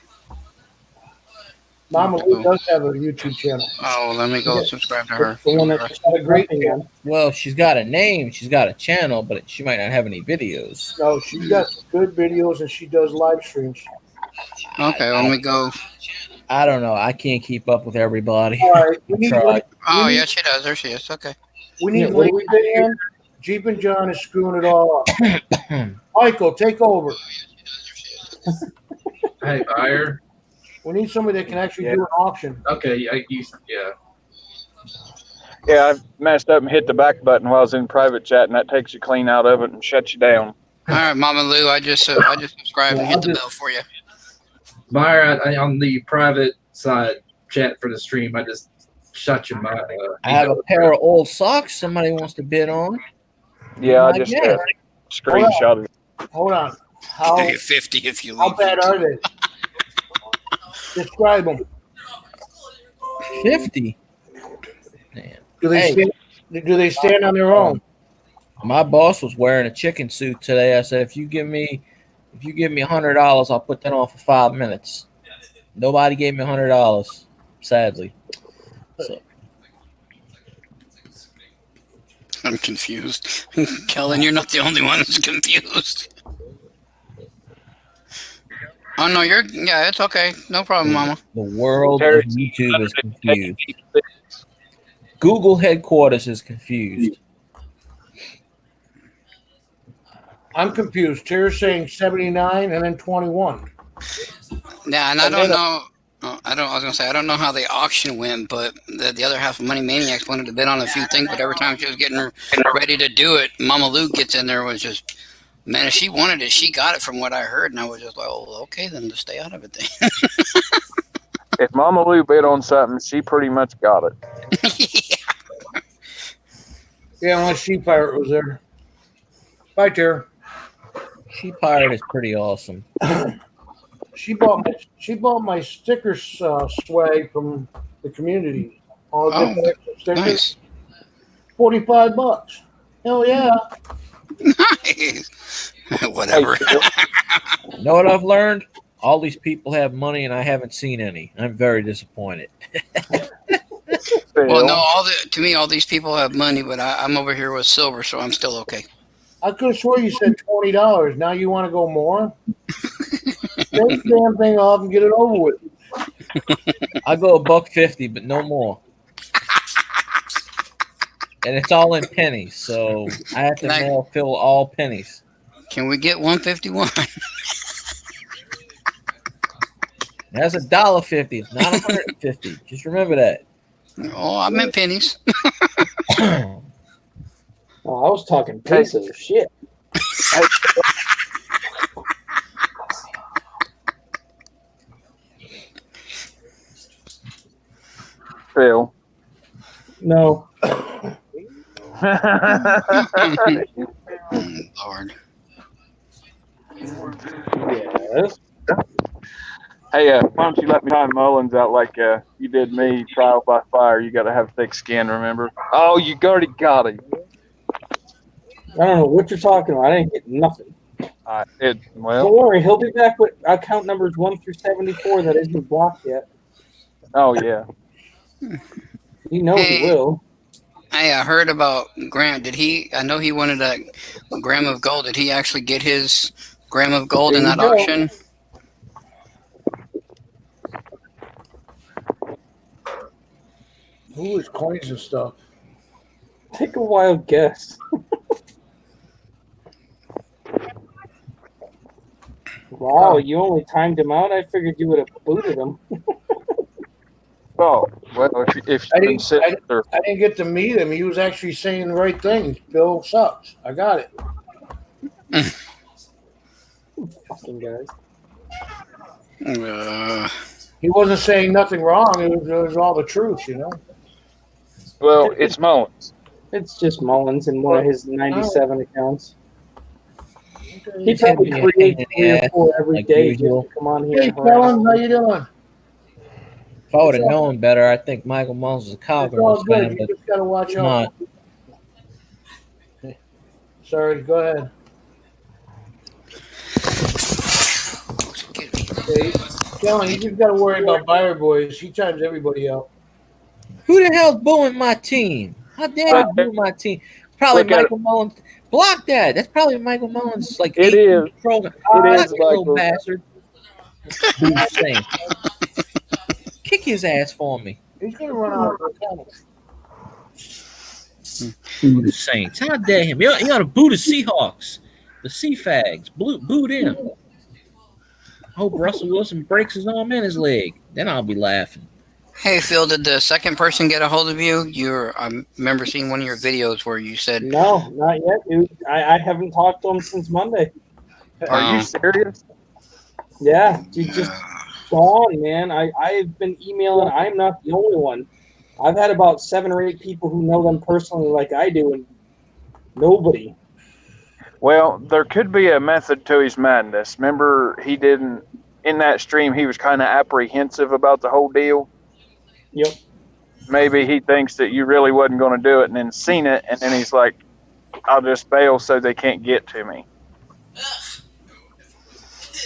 Mama Lou does have a YouTube channel. Oh, well, let me go subscribe to her. The one that's got a great channel. Well, she's got a name, she's got a channel, but she might not have any videos. No, she's got some good videos and she does live streams. Okay, let me go. I don't know. I can't keep up with everybody. All right. We need, Try. Oh, yeah, she does. There she is. Okay. we need What do we bid in? Jeep and John is screwing it all up. Michael, take over. Hey, Byer. We need somebody that can actually do an auction. Okay, yeah. yeah, I messed up and hit the back button while I was in private chat, and that takes you clean out of it and shuts you down. All right, Mama Lou, I just subscribed and hit the bell for you. Byer, on the private side chat for the stream, I just shut your mouth. I have a pair of old socks somebody wants to bid on. Yeah, I My just guess. screenshotted it. Hold on. I'll give you 50 if you leave. How bad are they? Describe them. 50. Man. Do they stand on their own? My boss was wearing a chicken suit today. I said, if you give me $100, I'll put that on for 5 minutes. Nobody gave me $100, sadly. So. I'm confused. Kellen, you're not the only one who's confused. Oh, no, yeah, it's okay. No problem, Mama. The world of YouTube is confused. Google headquarters is confused. I'm confused. Tara's saying 79 and then 21. Yeah, and I don't know. I was gonna say I don't know how the auction went, but the other half of Money Maniacs wanted to bid on a few things, but every time she was getting ready to do it, Mama Lou gets in there was just, man, if she wanted it, she got it from what I heard, and I was just like, oh, okay, then just stay out of it then. If Mama Lou bid on something, she pretty much got it. Yeah, unless She Pirate was there. Bye, Tara. She Pirate is pretty awesome. She bought my sticker swag from the community. All the Oh, different stickers. nice. $45. Hell yeah. Nice. Whatever. You know what I've learned? All these people have money, and I haven't seen any. I'm very disappointed. Well, no, to me, all these people have money, but I'm over here with silver, so I'm still okay. I could have swore you said $20. Now you want to go more? Take the damn thing off and get it over with. I go $1.50, but no more. And it's all in pennies, so I have to mail fill all pennies. Can we get 151? That's $1.50. It's not $150. Just remember that. Oh, I meant pennies. Oh, I was talking pesos. Shit. Phil. No. Lord. Yes. Hey, why don't you let me time Mullins out like you did me, trial by fire? You got to have thick skin, remember? Oh, you already got it. I don't know what you're talking about. I didn't get nothing. Don't Well, worry, he'll be back with account numbers 1 through 74 that isn't blocked yet. oh yeah. You know he will. Hey, I heard about Grant. I know he wanted a gram of gold. Did he actually get his gram of gold in There that you go. auction? Who is coins and stuff? Take a wild guess. Wow, you only timed him out? I figured you would have booted him. Oh, well, if I you didn't, consider, I didn't get to meet him. He was actually saying the right things. Bill sucks. I got it. Fucking guys. He wasn't saying nothing wrong. It was all the truth, you know. well, it's Mullins. It's just Mullins in one of his 97 accounts. He He's had probably me a pain creates in 3 the or ass, 4 every like day usual. just to come on here Hey, and harass Kellen, how me. you doing? If I would have known better, I think Michael Mullins is a It's all Cowgirls good. fan, You but just gotta watch he's out. not. Sorry, go ahead. Hey, Kellen, you just gotta worry about Byer boys. He times everybody out. Who the hell's booing my team? How dare you boo my team? Probably Look at Michael Mullins. Block that. That's probably Michael Mullins. Like It 18 is. program. It Block is, that little Michael. bastard. Boo the Saints. Kick his ass for me. He's gonna run out of mechanics. Boo the Saints. How dare him? He ought to boo the Seahawks. The Sea Fags. Boo them. I hope Russell Wilson breaks his arm and his leg. Then I'll be laughing. Hey, Phil, did the second person get a hold of you? I remember seeing one of your videos where you said, No, not yet, dude. I haven't talked to him since Monday. Are you serious? Yeah, just gone, man. I've been emailing. I'm not the only one. I've had about 7 or 8 people who know them personally like I do, and nobody. Well, there could be a method to his madness. Remember, he didn't, in that stream, he was kind of apprehensive about the whole deal. Yep. Maybe he thinks that you really wasn't going to do it and then seen it, and then he's like, I'll just bail so they can't get to me.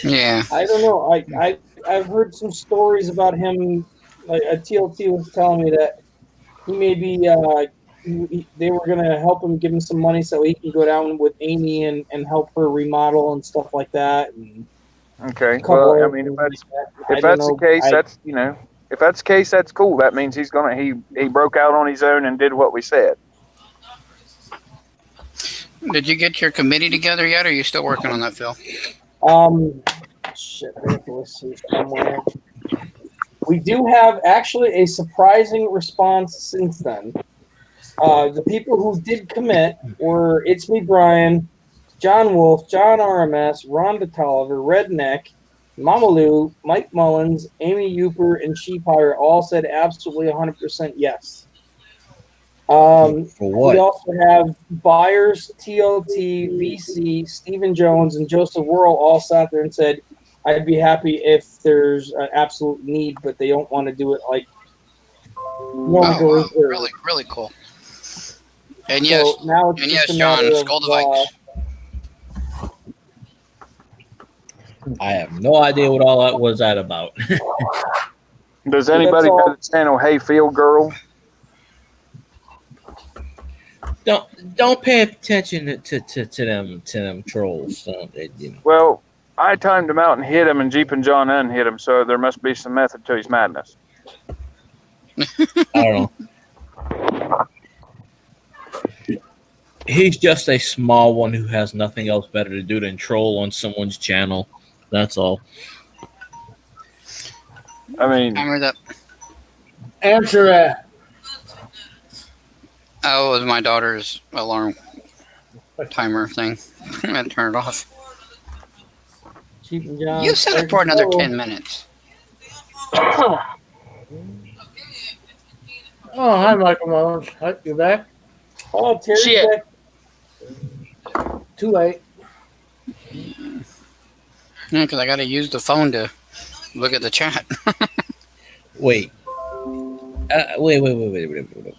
yeah. I don't know. I've heard some stories about him. Like a TLT was telling me that he maybe they were gonna help him, give him some money so he can go down with Amy and help her remodel and stuff like that. And Okay. Well, I mean, if that's the case, that's if that's the case, that's cool. That means he's gonna he broke out on his own and did what we said. Did you get your committee together yet, or are you still working on that, Phil? Shit, I have to listen somewhere. We do have actually a surprising response since then. The people who did commit were It's Me Brian, John Wolf, John RMS, Rhonda Tolliver, Redneck, Mama Lou, Mike Mullins, Amy Uper, and Sheephire all said absolutely 100% yes. For what? We also have Byers, TLT, VC, Stephen Jones, and Joseph Worrell all sat there and said, I'd be happy if there's an absolute need, but they don't want to do it like Oh, wow. Really, really cool. And yes, so now it's and just yes, a John, matter Skull the of, Vikes. I have no idea what all that was that about. Does anybody know the channel Hey Field Girl? Don't pay attention to them trolls. You know. Well, I timed him out and hit him, and Jeep and John unhit him, so there must be some method to his madness. I don't know. He's just a small one who has nothing else better to do than troll on someone's channel. That's all. I mean, Timer that. Answer that. Oh, it was my daughter's alarm timer thing. I had to turn it off. You set it for another 10 minutes. Oh, hi, Michael Mullins. Hi, you back? Oh, Terry's Shit. back. Too late. Yeah, because I got to use the phone to look at the chat. Wait. Wait.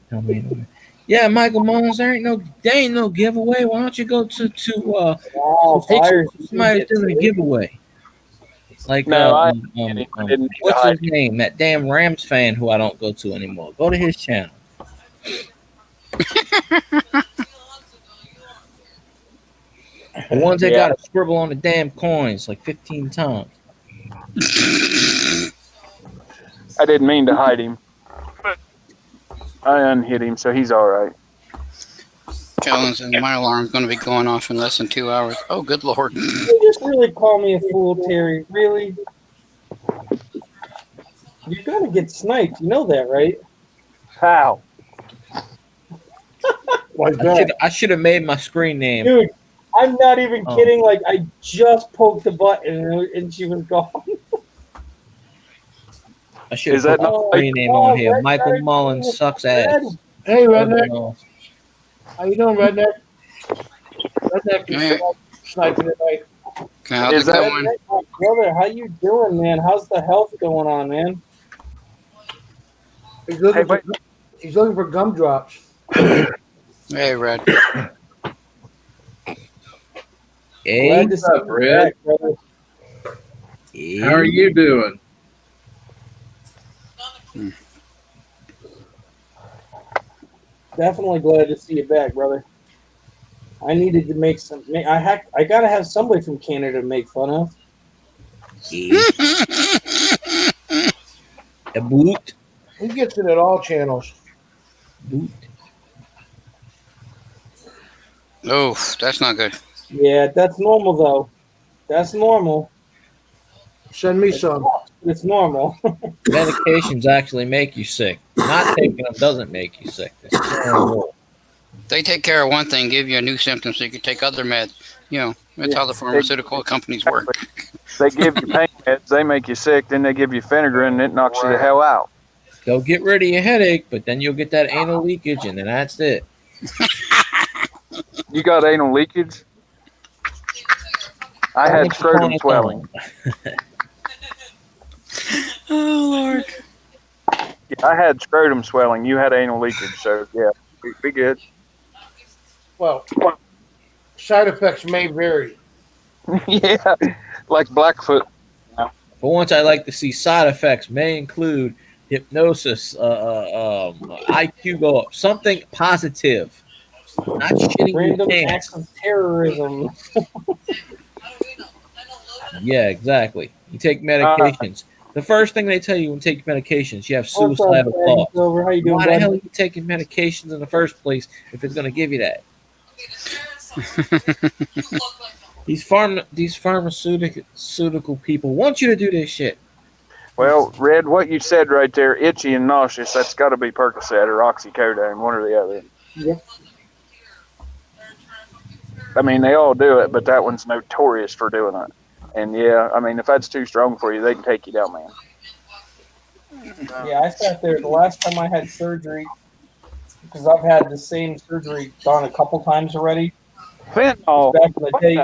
Tell me. Yeah, Michael Mullins, there ain't no giveaway. Why don't you go to Byers, somebody's doing a giveaway? Like No, I didn't what's hide his name? That damn Rams fan who I don't go to anymore. Go to his channel. The ones that got to scribble on the damn coins like 15 times. I didn't mean to hide him, but I unhit him, so he's all right. Challenge, and my alarm's going to be going off in less than 2 hours. Oh, good lord. You just really call me a fool, Terry. Really? You're going to get sniped. You know that, right? How? I should have made my screen name. Dude, I'm not even kidding. Like, I just poked the button and she was gone. I should have put my screen name on here. Michael Mullins sucks ass. Hey, Redneck. How you doing, Redneck? Redneck is sniping tonight. How's it going? Brother, how you doing, man? How's the health going on, man? He's looking for gumdrops. Hey, Red. Hey, what's up, Red? How are you doing? Definitely glad to see you back, brother. I needed to make some. I gotta have somebody from Canada to make fun of. A boot. He gets it at all channels. Boot. Oh, that's not good. Yeah, that's normal though. That's normal. Send me some. It's normal. Medications actually make you sick. Not taking them doesn't make you sick. It's terrible. They take care of one thing, give you a new symptom so you can take other meds. You know, that's how the pharmaceutical companies work. They give you pain meds, they make you sick, then they give you vinegar and it knocks you the hell out. They'll get rid of your headache, but then you'll get that anal leakage, and then that's it. You got anal leakage? I had scrotum swelling. Oh, Lord. Yeah, I had scrotum swelling. You had anal leakage, so yeah, be good. Well, side effects may vary. Yeah, like Blackfoot. For once, I like to see side effects may include hypnosis, IQ go up, something positive, not shitting your Random pants. acts of terrorism. Yeah, exactly. You take medications. The first thing they tell you when you take medications, you have suicidal thoughts. How you doing, Why the bud? hell are you taking medications in the first place if it's going to give you that? These pharmaceutical people want you to do this shit. Well, Red, what you said right there, itchy and nauseous, that's got to be Percocet or oxycodone, one or the other. Yep. I mean, they all do it, but that one's notorious for doing it. And yeah, I mean, if that's too strong for you, they can take you down, man. Yeah, I sat there the last time I had surgery, because I've had the same surgery done a couple times already. Fentanyl. Back in the day,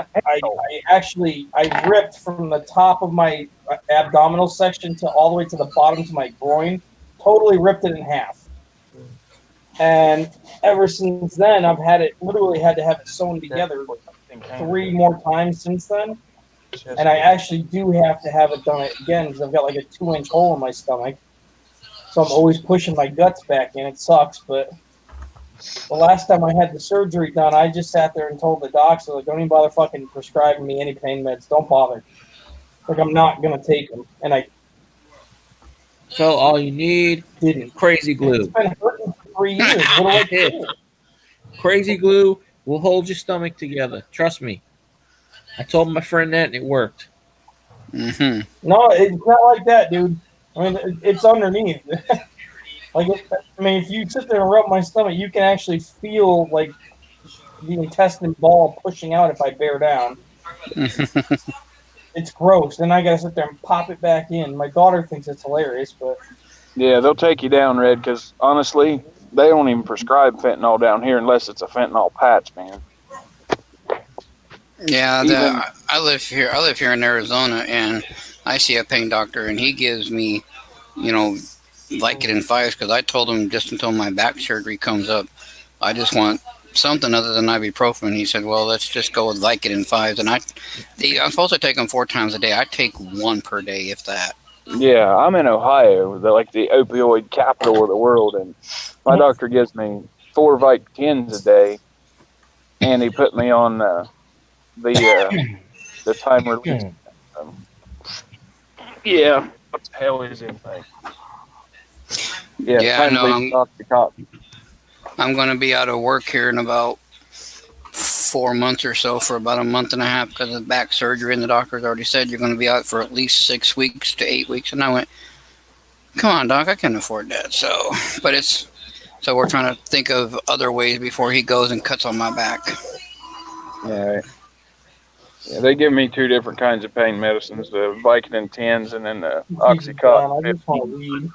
I ripped from the top of my abdominal section to all the way to the bottom to my groin. Totally ripped it in half. And ever since then, I've literally had to have it sewn together 3 more times since then. And I actually do have to have it done again because I've got like a 2-inch hole in my stomach. So I'm always pushing my guts back in. It sucks, but the last time I had the surgery done, I just sat there and told the docs, like, don't even bother fucking prescribing me any pain meds. Don't bother. Like, I'm not going to take them. And I So all you need didn't. crazy glue. It's been hurting for 3 years. What do I do? Crazy glue will hold your stomach together. Trust me. I told my friend that, and it worked. Mm-hmm. No, it's not like that, dude. I mean, it's underneath. If you sit there and rub my stomach, you can actually feel, like, the intestine ball pushing out if I bear down. It's gross. Then I got to sit there and pop it back in. My daughter thinks it's hilarious, but... Yeah, they'll take you down, Red, because honestly, they don't even prescribe fentanyl down here unless it's a fentanyl patch, man. Yeah, I live here. I live here in Arizona, and I see a pain doctor, and he gives me, Vicodin 5s because I told him just until my back surgery comes up, I just want something other than ibuprofen. He said, "Well, let's just go with Vicodin 5s," and I'm supposed to take them 4 times a day. I take 1 per day, if that. Yeah, I'm in Ohio, the opioid capital of the world, and my doctor gives me 4 Vicodins a day, and he put me on the time release. Yeah, what the hell is it? Yeah, I know. Cop. I'm going to be out of work here in about 4 months or so, for about a month and a half because of back surgery, and the doctor's already said you're going to be out for at least 6 weeks to 8 weeks. And I went, "Come on, doc, I can't afford that." So we're trying to think of other ways before he goes and cuts on my back. Yeah. Yeah, they give me 2 different kinds of pain medicines: the Vicodin 10s and then the Oxycontin 15s.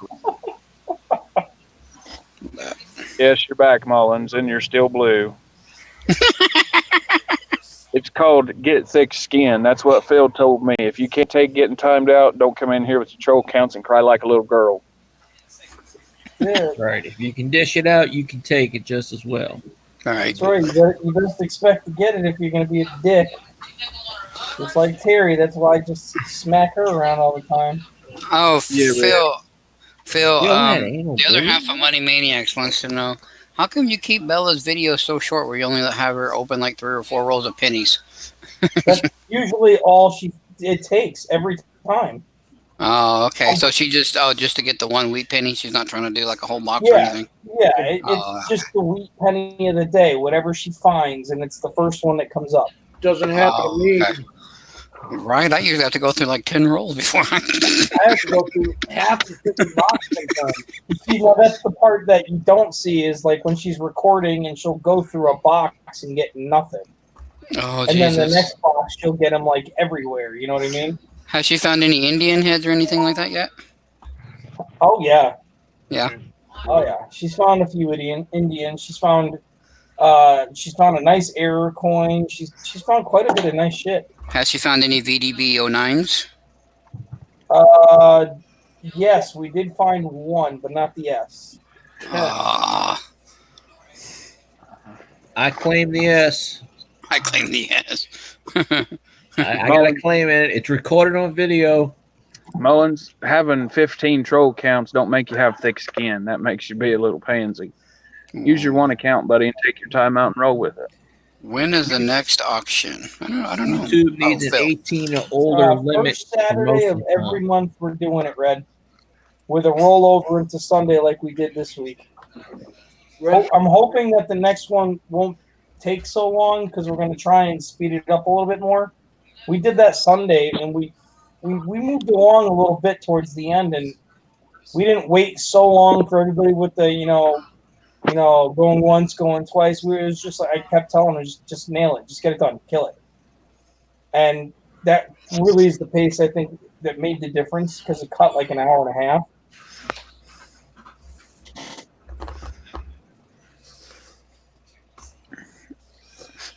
Yes, you're back, Mullins, and you're still blue. It's called get thick skin. That's what Phil told me. If you can't take getting timed out, don't come in here with your troll counts and cry like a little girl. Yeah. Right. If you can dish it out, you can take it just as well. All right. That's right. You best expect to get it if you're going to be a dick. Just like Terry. That's why I just smack her around all the time. Oh, Yeah, Phil, anal the other bleed? half of Money Maniacs wants to know, how come you keep Bella's videos so short where you only have her open like 3 or 4 rolls of pennies? That's usually all it takes every time. Oh, okay. So she just to get the 1 wheat penny. She's not trying to do like a whole box or anything. Yeah, it's just the wheat penny of the day, whatever she finds, and it's the first one that comes up. Doesn't happen to me. Okay. Right, I usually have to go through like 10 rolls before I have to go through half the freaking box sometimes. See, now that's the part that you don't see is like when she's recording and she'll go through a box and get nothing. Oh, and Jesus. then the next box she'll get them like everywhere. You know what I mean? Has she found any Indian heads or anything like that yet? Oh yeah. Yeah. Oh yeah. She's found a few Indian. She's found a nice error coin. She's found quite a bit of nice shit. Has she found any VDB 09s? Yes, we did find one, but not the S. I claim the S. I claim the S. I gotta claim it. It's recorded on video. Mullins, having 15 troll counts don't make you have thick skin. That makes you be a little pansy. Use your 1 account, buddy, and take your time out and roll with it. When is the next auction? I don't know. YouTube needs an 18 or older limit. First Saturday of every month we're doing it, Red. With a rollover into Sunday like we did this week. I'm hoping that the next one won't take so long because we're going to try and speed it up a little bit more. We did that Sunday, and we moved along a little bit towards the end, and we didn't wait so long for everybody with the going once, going twice. It was just like I kept telling her, just nail it, just get it done, kill it, and that really is the pace I think that made the difference because it cut like an hour and a half.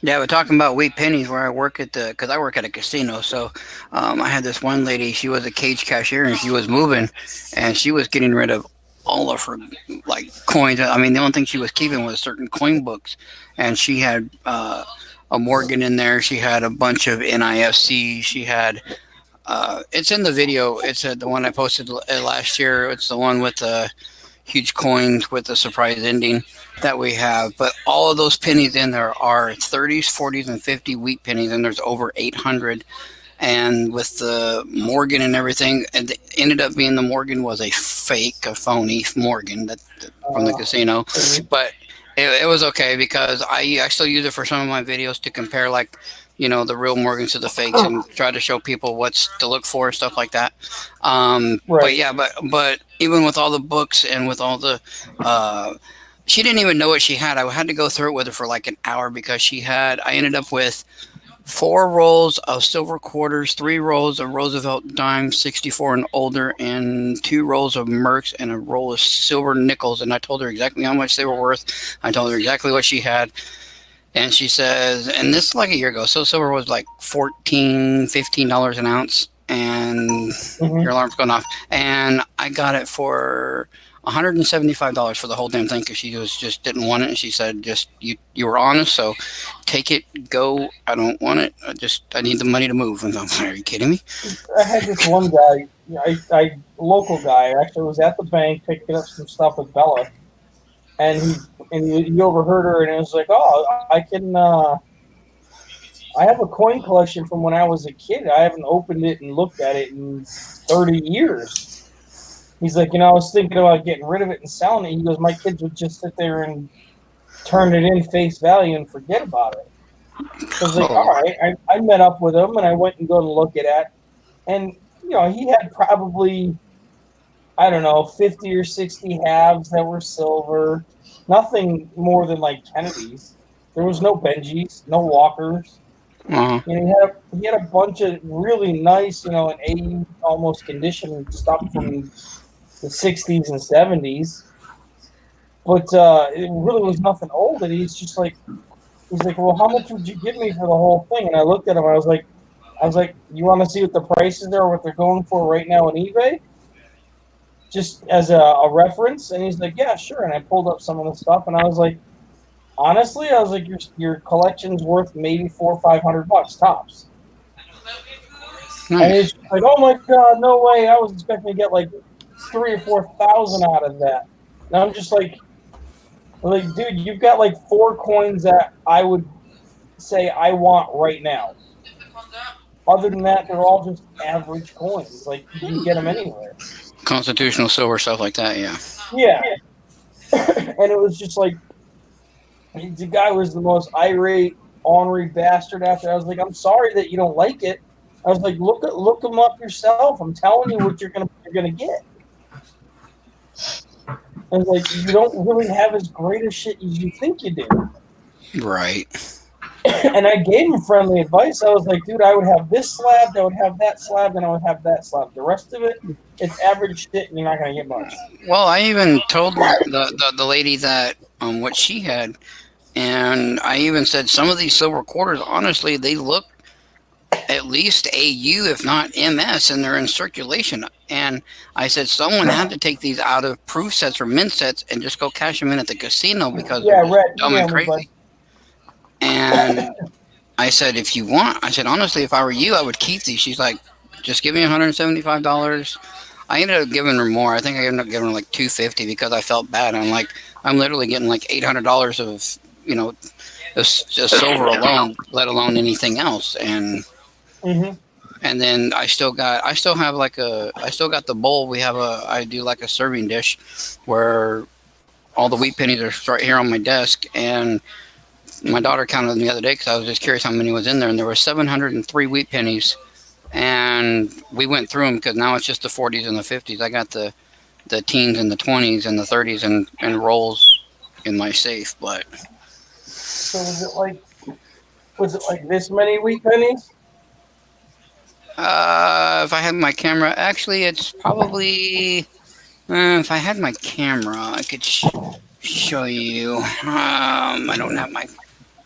Yeah, we're talking about wheat pennies where I work because I work at a casino. So I had this one lady, she was a cage cashier and she was moving and she was getting rid of all of her like coins. I mean, the only thing she was keeping was certain coin books, and she had a Morgan in there. She had a bunch of NIFC. She had it's in the video. It's the one I posted last year. It's the one with the huge coins with the surprise ending that we have. But all of those pennies in there are 30s, 40s, and 50 wheat pennies, and there's over 800. And with the Morgan and everything, and it ended up being the Morgan was a fake, a phony Morgan from the casino. But it was okay because I still use it for some of my videos to compare, like, the real Morgans to the fakes and try to show people what's to look for and stuff like that. Right. But yeah, but even with all the books and with all the, she didn't even know what she had. I had to go through it with her for like an hour because I ended up with 4 rolls of silver quarters, 3 rolls of Roosevelt dimes, 64 and older, and 2 rolls of Mercs and a roll of silver nickels. And I told her exactly how much they were worth. I told her exactly what she had. And she says, and this is like a year ago, so silver was like $14, $15 an ounce, and your alarm's going off. And I got it for $175 for the whole damn thing because she just didn't want it. And she said, just, you were honest, so take it, go. I don't want it. I need the money to move. And I'm like, are you kidding me? I had this one guy, local guy, actually was at the bank picking up some stuff with Bella. And he overheard her, and it was like, oh, I have a coin collection from when I was a kid. I haven't opened it and looked at it in 30 years. He's like, I was thinking about getting rid of it and selling it. He goes, my kids would just sit there and turn it in face value and forget about it. So I was like, all right. I met up with him, and I went and go to look at it. And, he had probably, I don't know, 50 or 60 halves that were silver. Nothing more than like Kennedy's. There was no Benjis, no Walkers. Uh-huh. He had a bunch of really nice, an A almost condition stuff from the 60s and 70s. But it really was nothing old. And he's like, well, how much would you give me for the whole thing? And I looked at him. I was like, you want to see what the prices are, what they're going for right now on eBay? Just as a reference. And he's like, yeah, sure. And I pulled up some of the stuff, and I was like, honestly, your collection's worth maybe $400 or $500 tops. Nice. And it's like, oh my god, no way! I was expecting to get like 3,000 or 4,000 out of that. And I'm just like, dude, you've got like 4 coins that I would say I want right now. Other than that, they're all just average coins. Like, you can get them anywhere. Constitutional silver, stuff like that, yeah. Yeah. And it was just like, the guy was the most irate, ornery bastard after. I was like, I'm sorry that you don't like it. I was like, look them up yourself. I'm telling you what you're gonna get. I was like, you don't really have as great a shit as you think you do. Right. And I gave him friendly advice. I was like, dude, I would have this slab, I would have that slab, and I would have that slab. The rest of it, it's average shit, and you're not going to get much. Well, I even told the lady that what she had, and I even said some of these silver quarters, honestly, they look at least AU, if not MS, and they're in circulation. And I said someone had to take these out of proof sets or mint sets and just go cash them in at the casino because they're dumb and crazy. And I said, if you want, I said, honestly, if I were you, I would keep these. She's like, just give me $175. I ended up giving her more. I think I ended up giving her like $250 because I felt bad. I'm like, I'm literally getting like $800 of, just silver alone, let alone anything else. And and then I still got the bowl. I do like a serving dish where all the wheat pennies are right here on my desk, and my daughter counted them the other day because I was just curious how many was in there, and there were 703 wheat pennies. And we went through them because now it's just the 40s and the 50s. I got the teens and the 20s and the 30s and rolls in my safe. But So was it like this many wheat pennies? if I had my camera, actually, it's probably. If I had my camera, I could show you. I don't have my.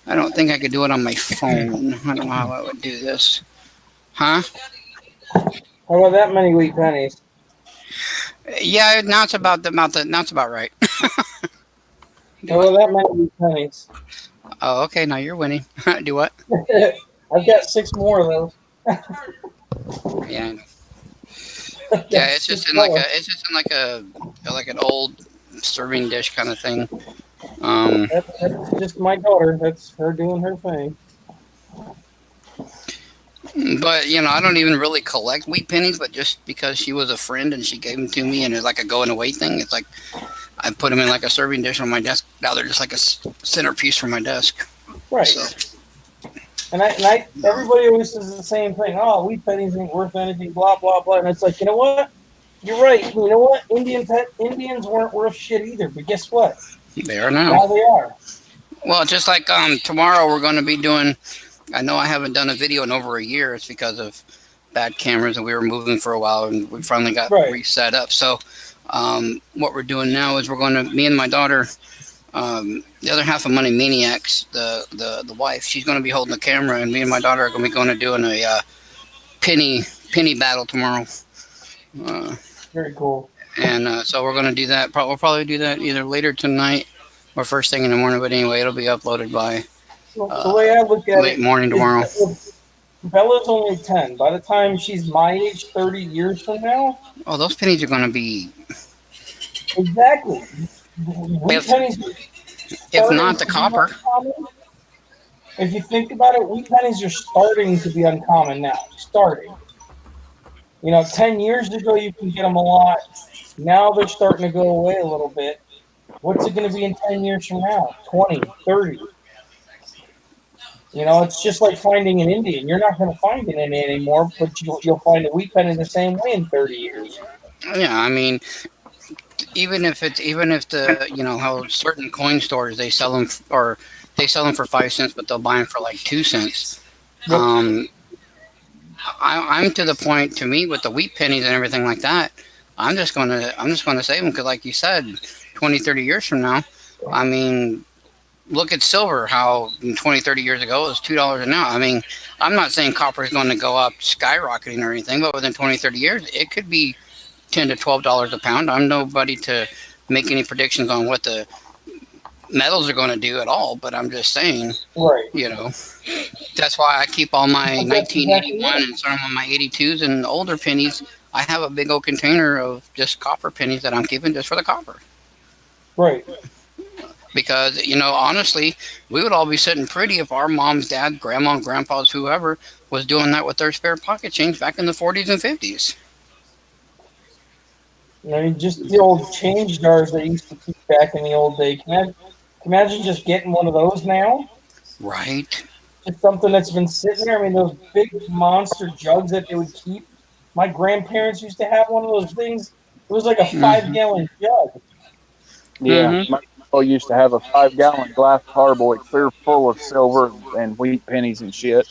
I don't think I could do it on my phone. I don't know how I would do this. Huh? How about that many wheat pennies? Yeah, now it's about now it's about right. How about that many wheat pennies? Oh, okay. Now you're winning. Do what? I've got 6 more of those. Yeah. Yeah, it's just in like an old serving dish kind of thing. That's just my daughter. That's her doing her thing. But I don't even really collect wheat pennies, but just because she was a friend and she gave them to me, and it's like a going away thing. It's like I put them in like a serving dish on my desk. Now they're just like a centerpiece for my desk. Right. So. And everybody always says the same thing. Oh, wheat pennies ain't worth anything. Blah blah blah. And it's like, you know what? You're right. You know what? Indians weren't worth shit either. But guess what? They are now. Now they are. Well, just like tomorrow we're going to be doing. I know I haven't done a video in over a year. It's because of bad cameras, and we were moving for a while, and we finally got reset up. So what we're doing now is me and my daughter, the other half of Money Maniacs, the wife, she's going to be holding the camera, and me and my daughter are going to be doing a penny battle tomorrow. Very cool. And so we're going to do that. We'll probably do that either later tonight or first thing in the morning. But anyway, it'll be uploaded by the way I look at late morning tomorrow. Bella's only 10. By the time she's my age, 30 years from now. Oh, those pennies are going to be. Exactly. Wheat pennies. If not the copper. If you think about it, wheat pennies are starting to be uncommon now. Starting. 10 years ago, you can get them a lot. Now they're starting to go away a little bit. What's it going to be in 10 years from now? 20, 30. It's just like finding an Indian. You're not going to find an Indian anymore, but you'll find a wheat penny the same way in 30 years. Yeah, I mean, even if the how certain coin stores they sell them for 5 cents, but they'll buy them for like 2 cents. Yep. I'm to the point, to me, with the wheat pennies and everything like that, I'm just going to save them because, like you said, 20, 30 years from now, I mean, look at silver, how 20, 30 years ago it was $2 an ounce. I mean, I'm not saying copper is going to go up skyrocketing or anything, but within 20, 30 years, it could be $10 to $12 a pound. I'm nobody to make any predictions on what the metals are going to do at all, but I'm just saying, right. That's why I keep all my 1981 and some of my 82s and older pennies. I have a big old container of just copper pennies that I'm keeping just for the copper. Right. Because, honestly, we would all be sitting pretty if our moms, dad, grandma, and grandpas, whoever, was doing that with their spare pocket change back in the 40s and 50s. Just the old change jars they used to keep back in the old day. Can you imagine just getting one of those now? Right. It's something that's been sitting there. I mean, those big monster jugs that they would keep. My grandparents used to have one of those things. It was like a 5-gallon jug. Yeah, my grandpa used to have a 5-gallon glass carboy clear full of silver and wheat pennies and shit,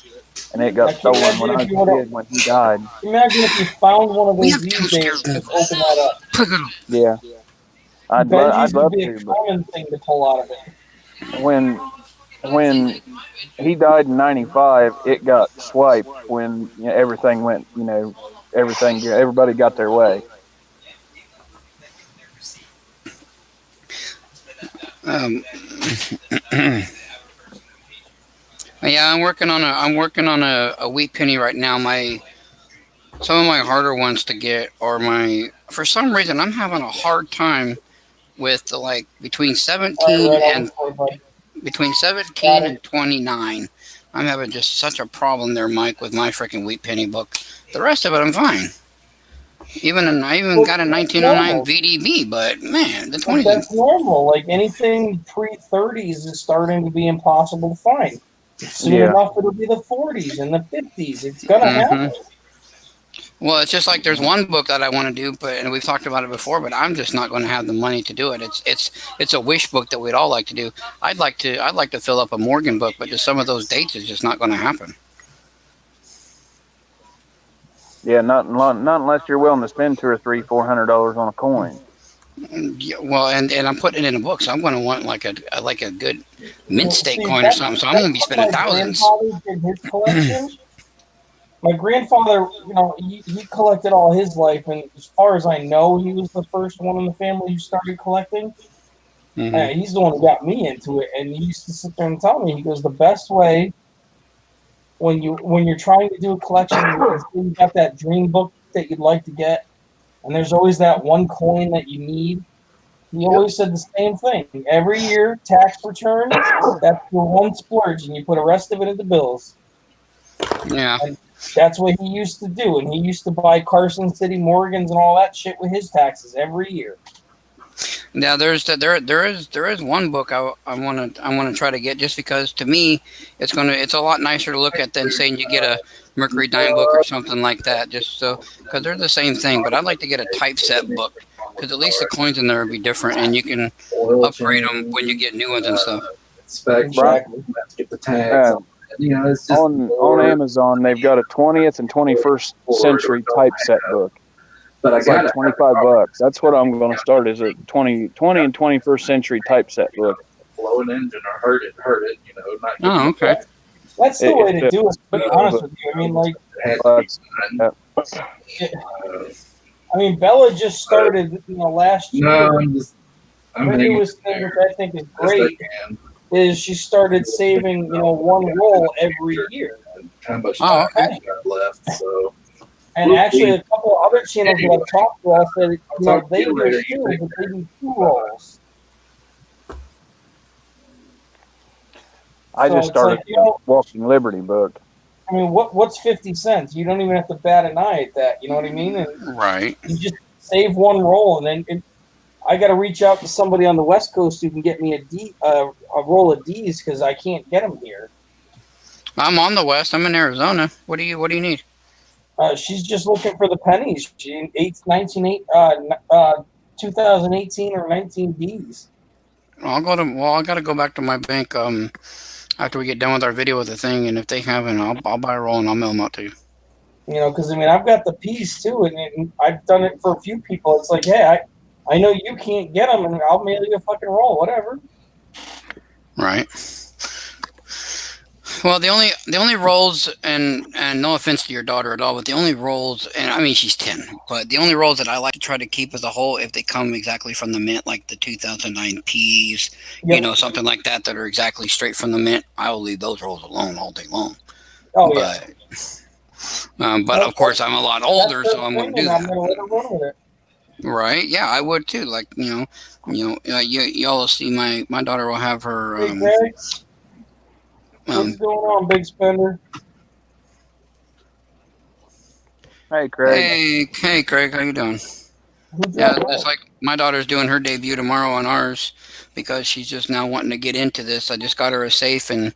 and it got stolen when I was a kid when he died. Imagine if you found one of those these days and just open that up. Yeah, I'd love would be to. a common thing to pull out of it. When he died in '95, it got swiped when everything went. Everybody got their way. Yeah, I'm working on a wheat penny right now. Some of my harder ones to get are for some reason I'm having a hard time with between 17 and 29. I'm having just such a problem there, Mike, with my freaking wheat penny book. The rest of it I'm fine. I even got a 1909 VDB, but man, the 20s. That's normal. Like anything pre-30s is starting to be impossible to find. Soon enough, it'll be the 40s and the 50s. It's gonna happen. Well, it's just like there's one book that I want to do, and we've talked about it before, but I'm just not going to have the money to do it. It's a wish book that we'd all like to do. I'd like to fill up a Morgan book, but just some of those dates is just not going to happen. Yeah, not unless you're willing to spend $200 or $300-$400 on a coin. Yeah, well, and I'm putting it in a book, so I'm going to want like a good mint state coin or something. So I'm going to be spending thousands. My grandfather, he collected all his life, and as far as I know, he was the first one in the family who started collecting. He's the one who got me into it, and he used to sit there and tell me, he goes, the best way when you're trying to do a collection, you got that dream book that you'd like to get, and there's always that one coin that you need. He always said the same thing. Every year, tax return, that's your one splurge, and you put the rest of it into bills. Yeah. And that's what he used to do, and he used to buy Carson City Morgans and all that shit with his taxes every year. Now there is one book I want to try to get, just because to me it's a lot nicer to look at than saying you get a Mercury dime book or something like that, just so, because they're the same thing. But I'd like to get a typeset book, because at least the coins in there would be different, and you can upgrade them when you get new ones and stuff. Exactly. Get the tags. It's just on Amazon, they've got a 20th and 21st century typeset book. But it's like $25. That's what I'm going to start, is a 20 and 21st century typeset book. Blow an engine or hurt it. Oh, okay. That's the way to do it, to be honest with you. I mean, like, Bella just started, last year. No, her newest thing, which I think is great, is she started saving, one roll every year. How much time I got left, so. And actually, a couple of other channels that I've talked to all said, they do too, but they do 2 rolls. I just started Walking Liberty book. I mean, what's 50 cents? You don't even have to bat an eye at that. You know what I mean? And right. You just save one roll, and then I got to reach out to somebody on the West Coast who can get me a roll of D's, because I can't get them here. I'm on the West. I'm in Arizona. What do you need? She's just looking for the pennies. She 2018 or 19 Ds. I got to go back to my bank after we get done with our video with the thing, and if they haven't, I'll buy a roll and I'll mail them out to you. Because I've got the P's too, and I've done it for a few people. It's like, hey, I know you can't get them, and I'll mail you a fucking roll, whatever. Right. Well, the only rolls, and no offense to your daughter at all, but the only rolls, and I mean she's 10, but the only rolls that I like to try to keep as a whole, if they come exactly from the mint, like the 2009 P's, something like that are exactly straight from the mint, I will leave those rolls alone all day long. Oh, yeah. But of course, I'm a lot older, so I'm going to do that. Right? Yeah, I would too. Like y'all will see my daughter will have her. Hey, Greg. What's going on, big spender? Hey, Craig. Hey, Craig. How you doing? Yeah, it's like my daughter's doing her debut tomorrow on ours, because she's just now wanting to get into this. I just got her a safe and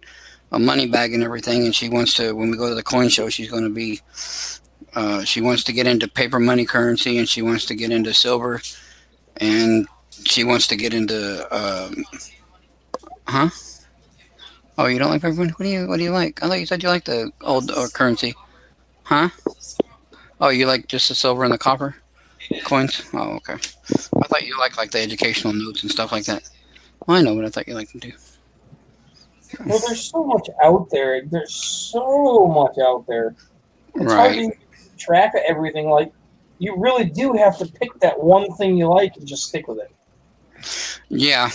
a money bag and everything, and she wants to, when we go to the coin show, she's going to be, she wants to get into paper money currency, and she wants to get into silver, and she wants to get into, Oh, you don't like paper money? What do you like? I thought you said you like the old currency. Huh? Oh, you like just the silver and the copper coins? Oh, okay. I thought you like the educational notes and stuff like that. Well, I know, but I thought you liked them too. Well, there's so much out there. There's so much out there. It's hard to keep track of everything. Like, you really do have to pick that one thing you like and just stick with it. Yeah.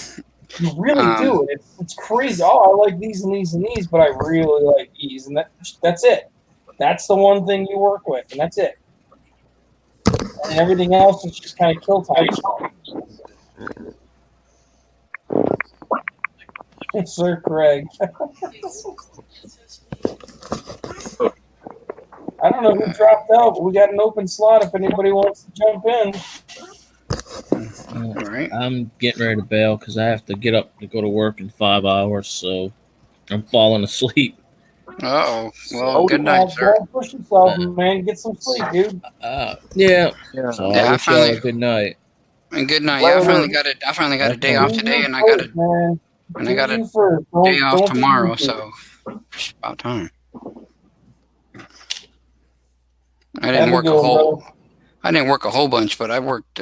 You really do. It's crazy. Oh, I like these and these and these, but I really like these, and that's it. That's the one thing you work with, and that's it. And everything else is just kind of kill time stuff. Sir Craig. I don't don't know who dropped out, but we got an open slot if anybody wants to jump in. All right. I'm getting ready to bail because I have to get up to go to work in 5 hours, so I'm falling asleep. Uh-oh. Well, good night, sir. Don't push yourself, man. Get some sleep, dude. Yeah. Yeah. So Yeah, I I wish y'all a good night. And good night. Yeah, I finally got it. I finally got a day off today, and I got a day off tomorrow. So it's about time. I didn't work a whole. I didn't work a whole bunch, but I worked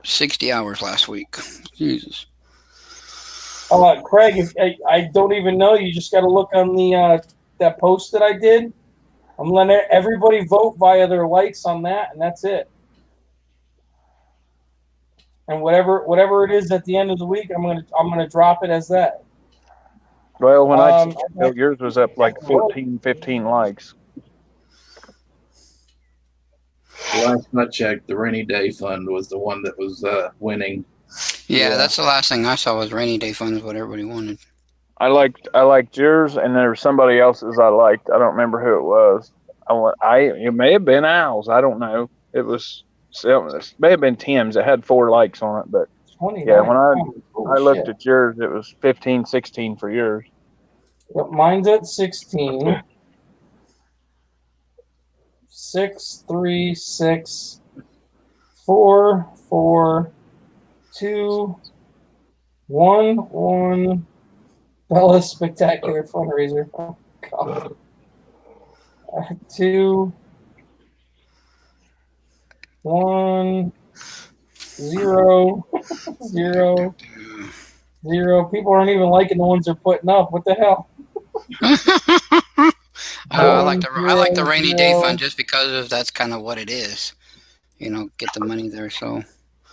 60 hours last week. Jesus. Craig, I don't even know. You just got to look on the that post that I did. I'm letting everybody vote via their likes on that, and that's it. And whatever it is at the end of the week, I'm gonna drop it as that. Well, when I checked, yours was up like 14, 15 likes. Last I checked, the rainy day fund was the one that was winning. Yeah, that's the last thing I saw was rainy day fund is what everybody wanted. I liked yours, and there was somebody else's I liked. I don't remember who it was. It may have been Al's. I don't know. It may have been Tim's. It had 4 likes on it, but yeah, when I looked at yours, it was 15, 16 for yours. Yep, mine's at 16. 6, 3, 6, 4, 4, 2, 1, 1. Bella Spectacular Fundraiser. Oh, God. 2, 1, 0, 0, 0. People aren't even liking the ones they're putting up. What the hell? I like the rainy day fund just because that's kind of what it is. Get the money there. So.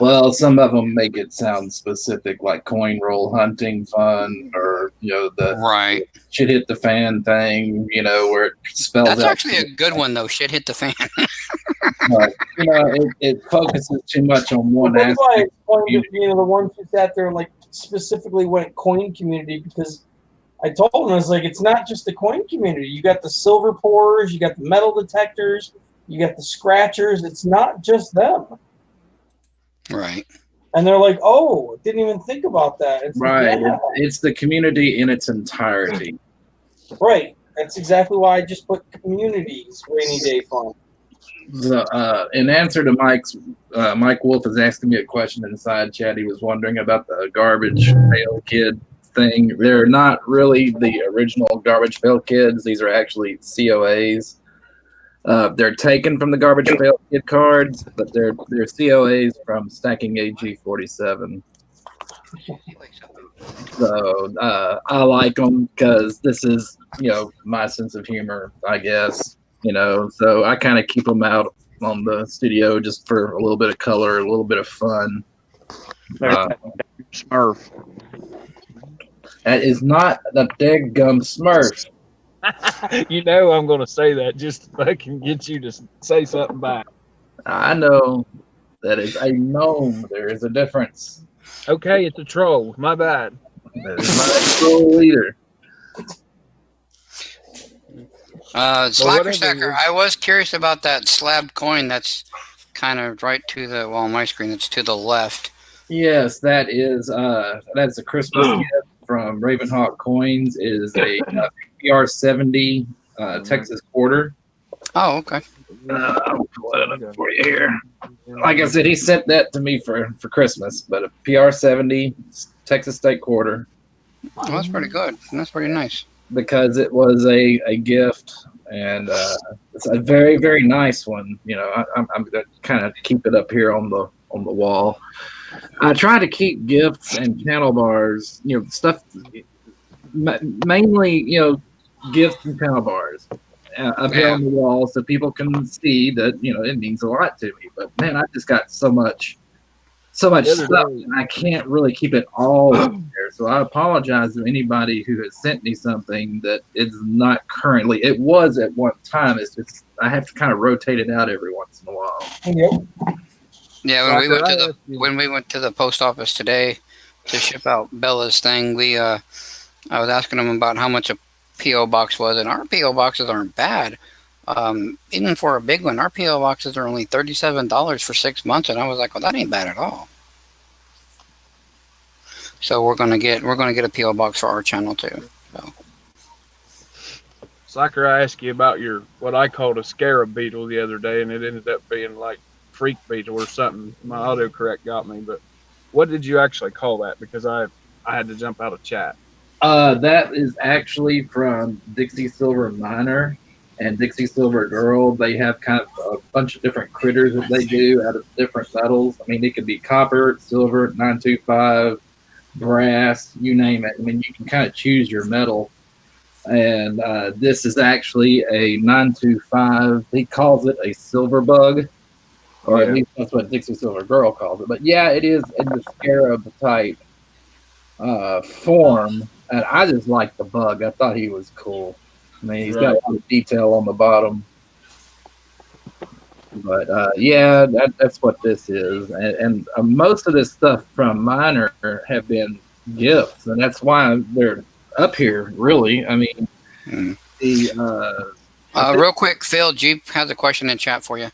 Well, some of them make it sound specific, like coin roll hunting fund, or the shit hit the fan thing. Where it spells That's out. actually a good one though. Shit hit the fan. But, it focuses too much on one That's why I aspect. explained to the ones who sat there and specifically went coin community, because I told them, I was like, it's not just the coin community. You got the silver pourers, you got the metal detectors, you got the scratchers. It's not just them. Right. And they're like, oh, didn't even think about that. It's Right. Like, yeah. It's the community in its entirety. Right. That's exactly why I just put communities rainy day fund. In answer to Mike Wolf is asking me a question inside chat. He was wondering about the garbage pail kid thing. They're not really the original garbage pail kids. These are actually COAs. They're taken from the garbage pail kid cards, but they're COAs from Stacking AG 47. So I like them because this is my sense of humor, I guess. So I kind of keep them out on the studio just for a little bit of color, a little bit of fun. Smurf. That is not the dead gum Smurf. I'm going to say that just to fucking get you to say something back. I know that is a gnome. There is a difference. Okay, it's a troll. My bad. That is not a troll either. Slacker Stacker, I was curious about that slabbed coin that's kind of right to the on my screen. It's to the left. Yes, that's a Christmas gift from Ravenhawk Coins. It is a PR70 Texas quarter. Oh, okay. I'll pull it up for you here. Like I said, he sent that to me for Christmas, but a PR70 Texas State quarter. Oh, that's pretty good. That's pretty nice. Because it was a gift, and it's a very, very nice one. I'm gonna kind of keep it up here on the wall. I try to keep gifts and channel bars, stuff, mainly, gifts and channel bars up here on the wall so people can see that, it means a lot to me. But man, I just got so much stuff, and I can't really keep it all up there. So I apologize to anybody who has sent me something that is not currently. It was at one time. It's just I have to kind of rotate it out every once in a while. Yep. Yeah, when we went to the post office today to ship out Bella's thing, I was asking them about how much a PO box was, and our PO boxes aren't bad. Even for a big one, our PO boxes are only $37 for 6 months, and I was like, well, that ain't bad at all. So we're gonna get a PO box for our channel too. So. Slacker, I asked you about your what I called a scarab beetle the other day, and it ended up being like freak beetle or something. My autocorrect got me, but what did you actually call that? Because I had to jump out of chat. That is actually from Dixie Silver Miner and Dixie Silver Girl. They have kind of a bunch of different critters that they do out of different metals. I mean, it could be copper, silver, 925, brass, you name it. I mean, you can kind of choose your metal. And this is actually a 925. He calls it a silver bug, or at least that's what Dixie Silver Girl calls it. But yeah, it is in the scarab type form. And I just like the bug. I thought he was cool. I mean, he's got a lot of detail on the bottom. But yeah, that's what this is. And most of this stuff from Miner have been gifts. And that's why they're up here, really. I mean, the real quick, Phil, Jeep has a question in chat for you.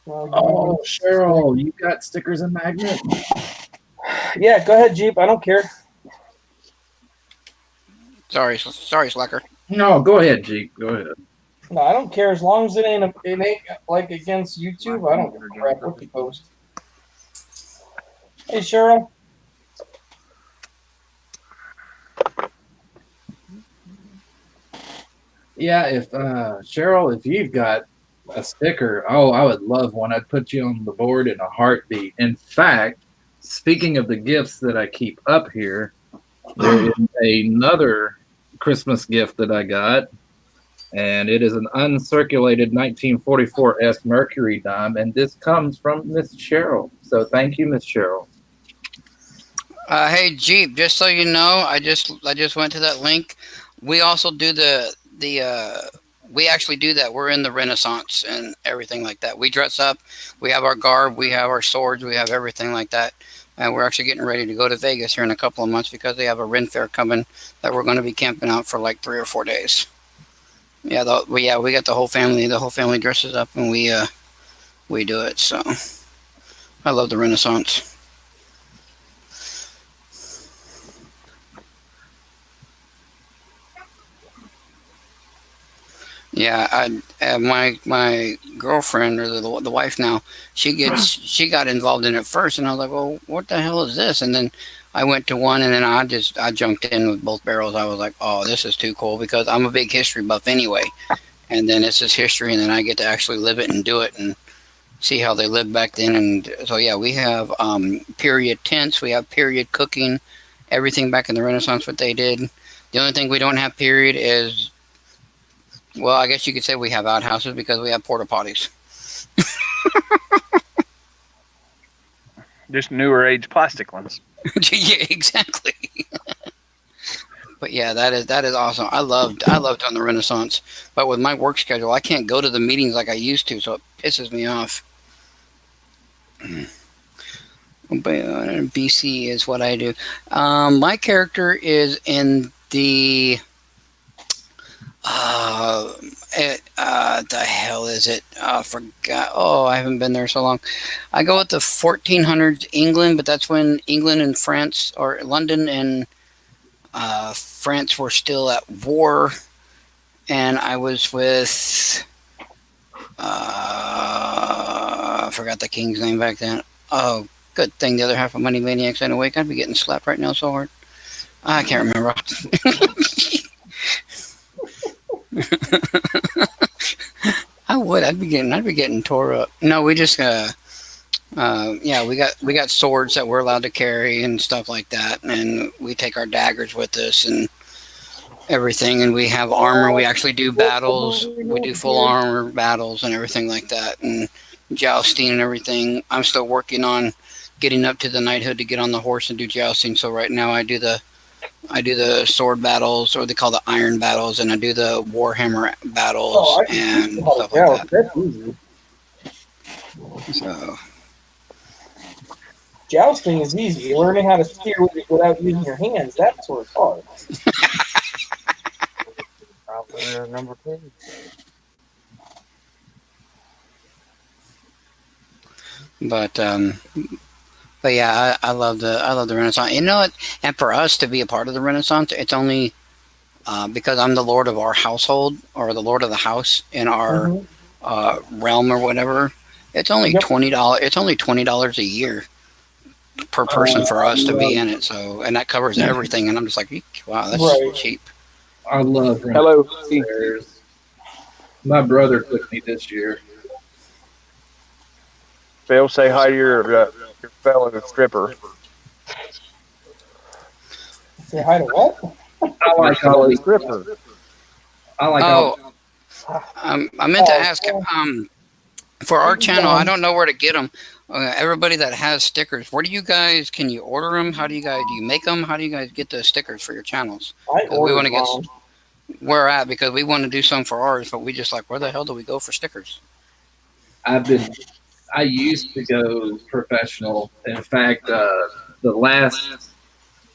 Oh, Cheryl, you got stickers and magnets? Yeah, go ahead, Jeep. I don't care. Sorry, Slacker. No, go ahead, Jeep. Go ahead. No, I don't care as long as it ain't like against YouTube. I don't give a crap what you post. Hey, Cheryl. Yeah, if Cheryl, if you've got a sticker, oh, I would love one. I'd put you on the board in a heartbeat. In fact, speaking of the gifts that I keep up here, there is another Christmas gift that I got, and it is an uncirculated 1944 S Mercury dime, and this comes from Miss Cheryl. So thank you, Miss Cheryl. Hey, Jeep, just so you know, I just went to that link. We also do we actually do that. We're in the Renaissance and everything like that. We dress up. We have our garb. We have our swords. We have everything like that. And we're actually getting ready to go to Vegas here in a couple of months because they have a Ren Fair coming that we're going to be camping out for like 3 or 4 days. Yeah, we got the whole family. The whole family dresses up and we do it. So I love the Renaissance. Yeah, my girlfriend or the wife now, she got involved in it first, and I was like, well, what the hell is this? And then I went to one, and then I jumped in with both barrels. I was like, oh, this is too cool because I'm a big history buff anyway, and then it's just history, and then I get to actually live it and do it and see how they lived back then. And so yeah, we have period tents, we have period cooking, everything back in the Renaissance what they did. The only thing we don't have period is, well, I guess you could say we have outhouses because we have porta potties. Just newer age plastic ones. Yeah, exactly. But yeah, that is awesome. I loved on the Renaissance, but with my work schedule, I can't go to the meetings like I used to, so it pisses me off. BC is what I do. My character is in the. The hell is it? I forgot. Oh, I haven't been there so long. I go with the 1400s England, but that's when England and France, or London and France were still at war. And I was with, I forgot the king's name back then. Oh, good thing the other half of Money Maniacs ain't awake. I'd be getting slapped right now so hard. I can't remember. I would. I'd be getting tore up. No, we just yeah, we got swords that we're allowed to carry and stuff like that, and we take our daggers with us and everything, and we have armor. We actually do battles. We do full armor battles and everything like that, and jousting and everything. I'm still working on getting up to the knighthood to get on the horse and do jousting. So right now I do the sword battles, or they call the iron battles, and I do the warhammer battles and stuff like that. That's easy. So jousting is easy. Learning how to steer without using your hands, that's where it's hard. Number 2. But yeah, I love the Renaissance. You know what? And for us to be a part of the Renaissance, it's only because I'm the lord of our household or the lord of the house in our realm or whatever. It's only $20. It's only $20 a year per person for us to be in it. So, and that covers everything. And I'm just like, wow, that's cheap. I love Hello. Renaissance. My brother took me this year. Phil, say hi to your fellow stripper. Say hi to what? I like Your all fellow these. stripper. I like Oh, all. I meant to ask. For our channel, I don't know where to get them. Everybody that has stickers, where do you guys? Can you order them? How do you make them? How do you guys get the stickers for your channels? I We want ordered to get mine. where at because we want to do some for ours, but we just like where the hell do we go for stickers? I used to go professional. In fact, the last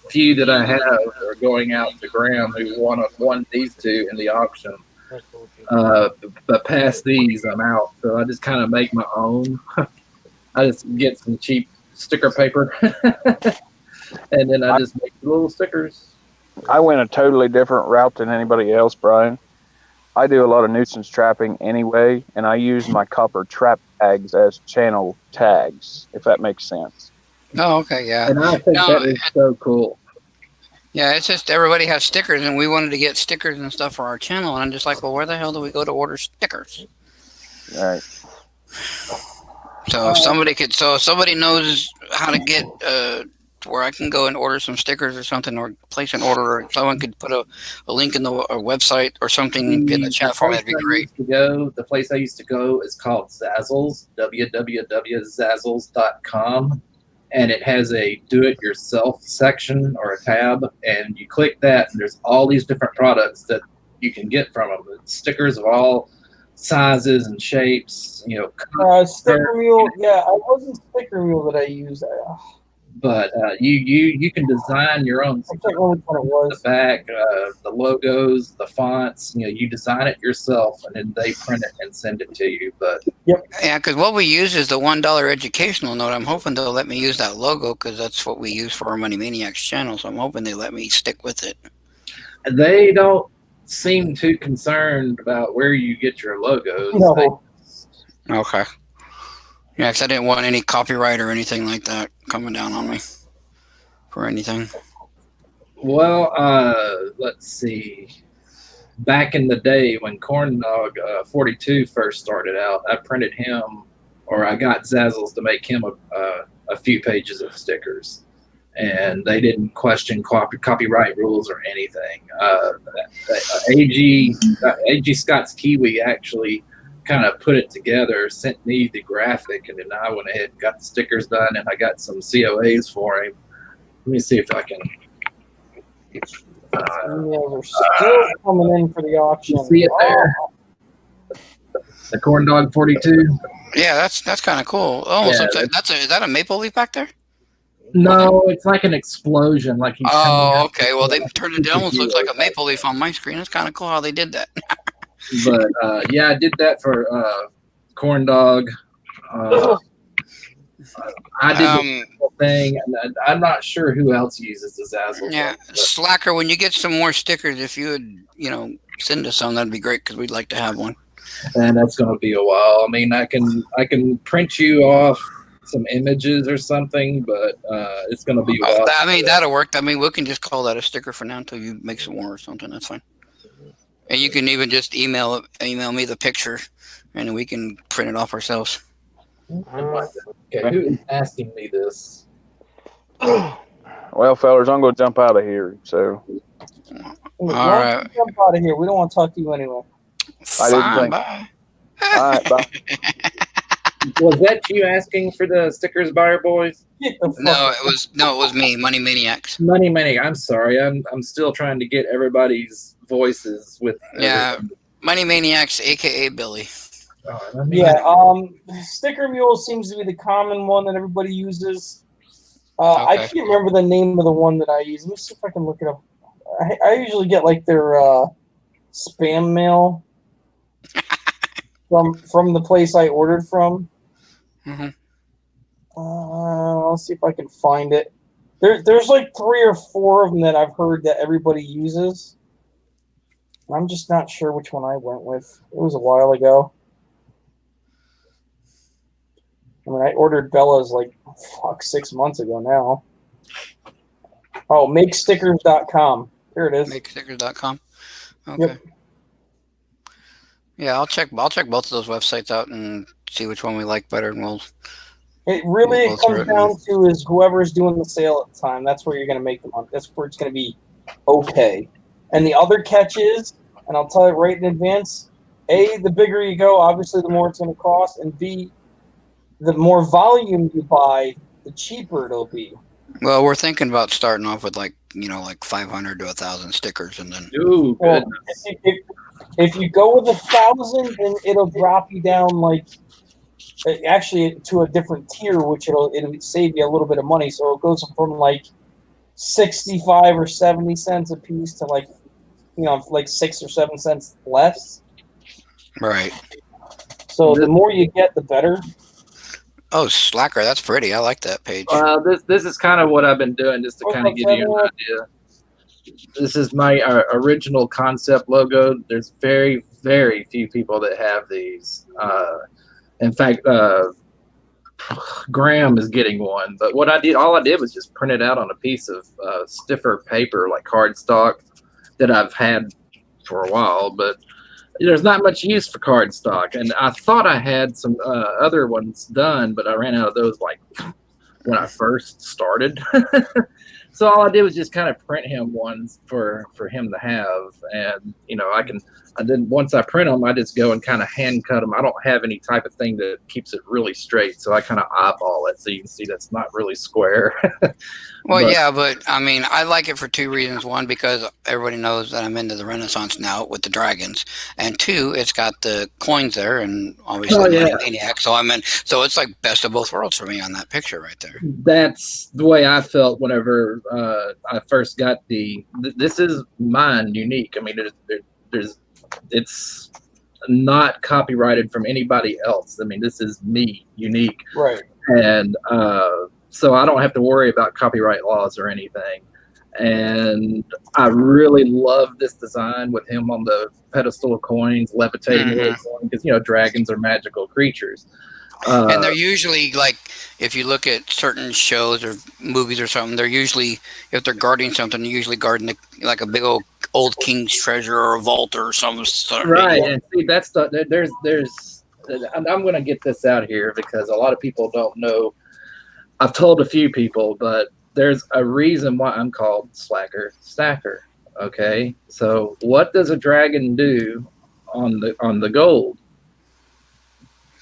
few that I have are going out to Graham, who won these two in the auction. But past these, I'm out. So I just kind of make my own. I just get some cheap sticker paper, and then I just make little stickers. I went a totally different route than anybody else, Brian. I do a lot of nuisance trapping anyway, and I use my copper trap tags as channel tags, if that makes sense. Oh, okay, yeah. And I think that is so cool. Yeah, it's just everybody has stickers, and we wanted to get stickers and stuff for our channel, and I'm just like, well, where the hell do we go to order stickers? Right. So if somebody knows how to get where I can go and order some stickers or something, or place an order, or someone could put a link in the website or something in the chat for me, that'd be great. The place I used to go is called Zazzles, www.zazzles.com. And it has a do-it-yourself section or a tab, and you click that, and there's all these different products that you can get from them. It's stickers of all sizes and shapes, Sticker mule. Yeah, it wasn't sticker mule that I used. But you can design your own. I can't remember what it was. The back, the logos, the fonts. You design it yourself, and then they print it and send it to you. But yeah, because what we use is the $1 educational note. I'm hoping they'll let me use that logo because that's what we use for our Money Maniacs channel. So I'm hoping they let me stick with it. They don't seem too concerned about where you get your logos. No. Okay. Yeah, because I didn't want any copyright or anything like that coming down on me for anything. Well, let's see. Back in the day when Corn Dog 42 first started out, I printed him, or I got Zazzles to make him a few pages of stickers. And they didn't question copyright rules or anything. AG Scott's Kiwi actually kind of put it together, sent me the graphic, and then I went ahead and got the stickers done, and I got some COAs for him. Let me see if I can. Emails are still coming in for the auction. You see it there? The Corn Dog 42. Yeah, that's kind of cool. Almost looks like is that a maple leaf back there? No, it's like an explosion. Like he's okay. Well, they turned it. It almost looks like a maple leaf on my screen. It's kind of cool how they did that. But yeah, I did that for Corn Dog. I did the whole thing, and I'm not sure who else uses the Zazzle. Yeah, Slacker, when you get some more stickers, if you would, send us some, that'd be great because we'd like to have one. And that's going to be a while. I mean, I can print you off some images or something, but it's going to be a while. I mean, that'll work. I mean, we can just call that a sticker for now until you make some more or something. That's fine. And you can even just email me the picture, and then we can print it off ourselves. Okay, who is asking me this? Well, fellas, I'm going to jump out of here. So, all right, jump out of here. We don't want to talk to you anyway. Fine, bye. All right, bye. Was that you asking for the stickers, Byer Boys? No, it was me, Money Maniacs. Money Maniacs. I'm sorry, I'm still trying to get everybody's voices with. Money Maniacs, aka Billy. Sticker mule seems to be the common one that everybody uses. I can't remember the name of the one that I use. Let me see if I can look it up. I usually get like their spam mail from the place I ordered from. Hmm. Let's see if I can find it. There's like 3 or 4 of them that I've heard that everybody uses. I'm just not sure which one I went with. It was a while ago. I mean, I ordered Bella's like 6 months ago now. Oh, makestickers.com. Here it is. Makestickers.com. Okay. Yep. Yeah, I'll check both of those websites out and see which one we like better, and It really We'll go through comes it down to is whoever's doing the sale at the time. That's where you're going to make the money. That's where it's going to be okay. And the other catch is, and I'll tell you right in advance, A, the bigger you go, obviously the more it's going to cost, and B, the more volume you buy, the cheaper it'll be. Well, we're thinking about starting off with like 500 to 1,000 stickers, and then Ooh, Well, goodness. if you go with 1,000, then it'll drop you down actually to a different tier, which it'll save you a little bit of money. So it goes from like 65 or 70 cents a piece to like 6 or 7 cents less. right. So the more you get, the better. Oh, Slacker, that's pretty. I like that page. This is kind of what I've been doing just to kind of give you an idea. This is my original concept logo. There's very, very few people that have these. In fact, Graham is getting one. But all I did was just print it out on a piece of stiffer paper, like cardstock, that I've had for a while. But there's not much use for cardstock, and I thought I had some other ones done, but I ran out of those like when I first started. So all I did was just kind of print him ones for him to have, and once I print them, I just go and kind of hand cut them. I don't have any type of thing that keeps it really straight, so I kind of eyeball it so you can see that's not really square. But I mean, I like it for 2 reasons. One, because everybody knows that I'm into the Renaissance now with the dragons, and 2, it's got the coins there, and obviously Money Maniac. So it's like best of both worlds for me on that picture right there. That's the way I felt whenever I first got this is mine, unique. I mean, it's not copyrighted from anybody else. I mean, this is me, unique. Right. And so I don't have to worry about copyright laws or anything. And I really love this design with him on the pedestal of coins, levitating, because dragons are magical creatures. And they're usually like, if you look at certain shows or movies or something, they're usually, if they're guarding something, they're usually guarding like a big old king's treasure or a vault or something. Right, and see, I'm going to get this out here because a lot of people don't know. I've told a few people, but there's a reason why I'm called Slacker Stacker. Okay, so what does a dragon do on the gold?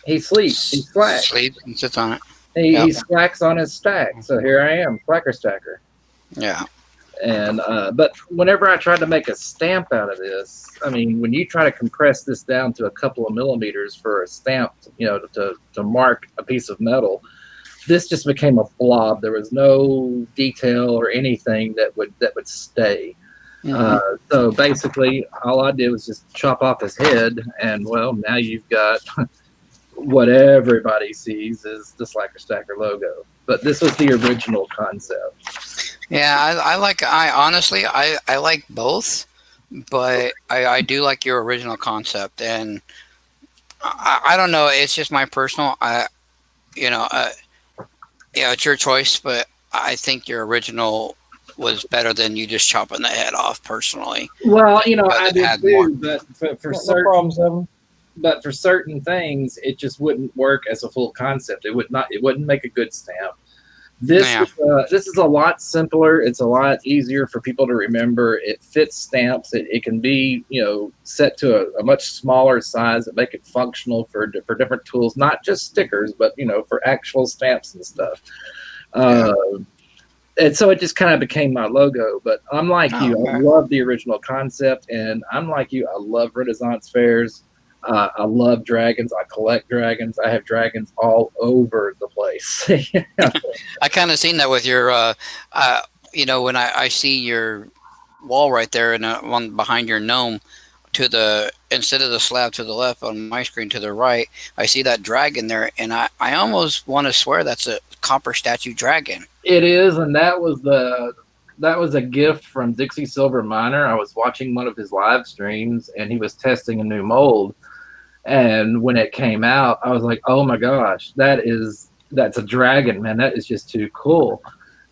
He sleeps. He slacks. He sits on it. He slacks on his stack. So here I am, Slacker Stacker. Yeah. And but whenever I tried to make a stamp out of this, I mean, when you try to compress this down to a couple of millimeters for a stamp, to mark a piece of metal, this just became a blob. There was no detail or anything that would stay. So basically, all I did was just chop off his head, and well, now you've got what everybody sees is the Slacker Stacker logo. But this was the original concept. Yeah, I honestly like both, but I do like your original concept, and I don't know, it's just my personal, it's your choice, but I think your original was better than you just chopping the head off personally. Well, I did too, but for certain problems, Evan. But for certain things, it just wouldn't work as a full concept. It wouldn't make a good stamp. This is a lot simpler. It's a lot easier for people to remember. It fits stamps. It can be set to a much smaller size that make it functional for different tools, not just stickers, but for actual stamps and stuff. And so it just kind of became my logo. But I'm like you. I love the original concept, and I'm like you. I love Renaissance fairs. I love dragons. I collect dragons. I have dragons all over the place. I kind of seen that with your, when I see your wall right there and one behind your gnome, to the instead of the slab to the left on my screen to the right, I see that dragon there, and I almost want to swear that's a copper statue dragon. It is, and that was a gift from Dixie Silver Miner. I was watching one of his live streams, and he was testing a new mold. And when it came out, I was like, "Oh my gosh, that's a dragon, man! That is just too cool."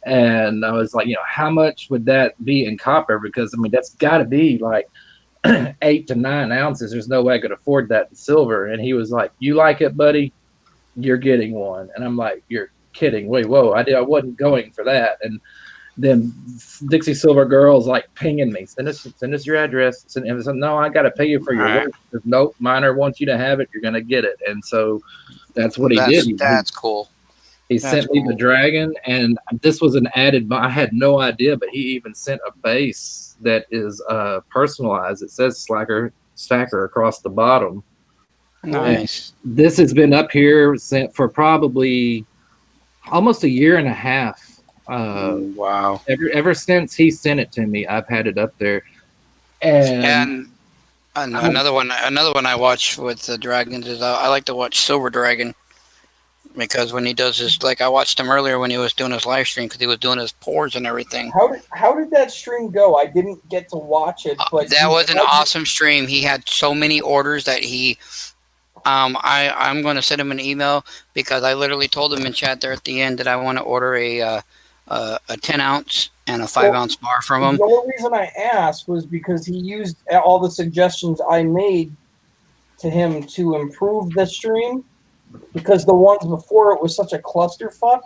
And I was like, how much would that be in copper? Because I mean, that's got to be like 8 to 9 ounces. There's no way I could afford that in silver. And he was like, "You like it, buddy? You're getting one." And I'm like, "You're kidding? Wait, whoa! I wasn't going for that." And then Dixie Silver Girl's like pinging me, send us your address. And I said, "No, I got to pay you for your work." Said, "Nope, Miner wants you to have it. You're going to get it." And so that's what he did. That's cool. He sent me the dragon, and this was an added. I had no idea, but he even sent a base that is personalized. It says Stacker across the bottom. Nice. And this has been up here for probably almost a year and a half. Wow. Ever since he sent it to me, I've had it up there. And another one I watch with the dragons is I like to watch Silver Dragon. Because when he does his, like I watched him earlier when he was doing his live stream because he was doing his pours and everything. How did that stream go? I didn't get to watch it, but that was an awesome stream. He had so many orders that he, I'm going to send him an email because I literally told him in chat there at the end that I want to order a 10 ounce and a 5 ounce bar from him. The only reason I asked was because he used all the suggestions I made to him to improve the stream. Because the ones before it was such a clusterfuck.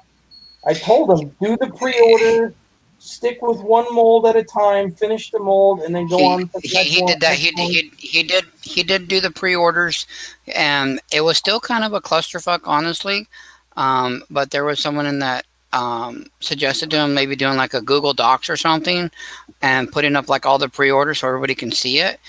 I told him, do the pre-order, stick with one mold at a time, finish the mold, and then go on to the next one. Did that. He did do the pre-orders, and it was still kind of a clusterfuck, honestly. But there was someone in that suggested to him maybe doing like a Google Docs or something, and putting up like all the pre-orders so everybody can see it.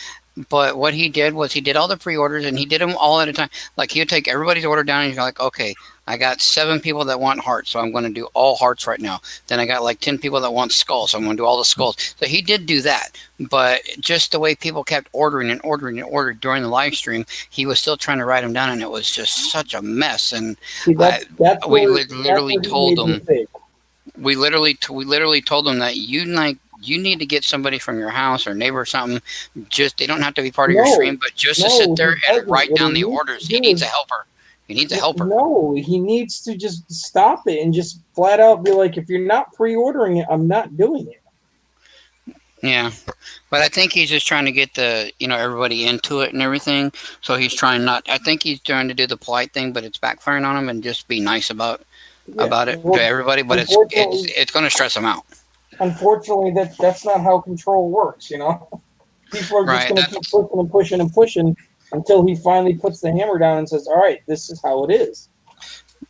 But what he did was he did all the pre-orders and he did them all at a time. Like he would take everybody's order down and he's like, okay, I got 7 people that want hearts, so I'm going to do all hearts right now. Then I got like 10 people that want skulls, so I'm going to do all the skulls. So he did do that. But just the way people kept ordering during the live stream, he was still trying to write them down, and it was just such a mess. And we literally told him, we literally told him that you need to get somebody from your house or neighbor or something. Just they don't have to be part of your stream, but just to sit there and write down the orders. He needs a helper. He needs a helper. No, he needs to just stop it and just flat out be like, if you're not pre-ordering it, I'm not doing it. Yeah, but I think he's just trying to get everybody into it and everything. So he's trying I think he's trying to do the polite thing, but it's backfiring on him and just be nice about it to everybody. But it's going to stress him out. Unfortunately, that's not how control works, People are just going to keep pushing and pushing until he finally puts the hammer down and says, all right, this is how it is.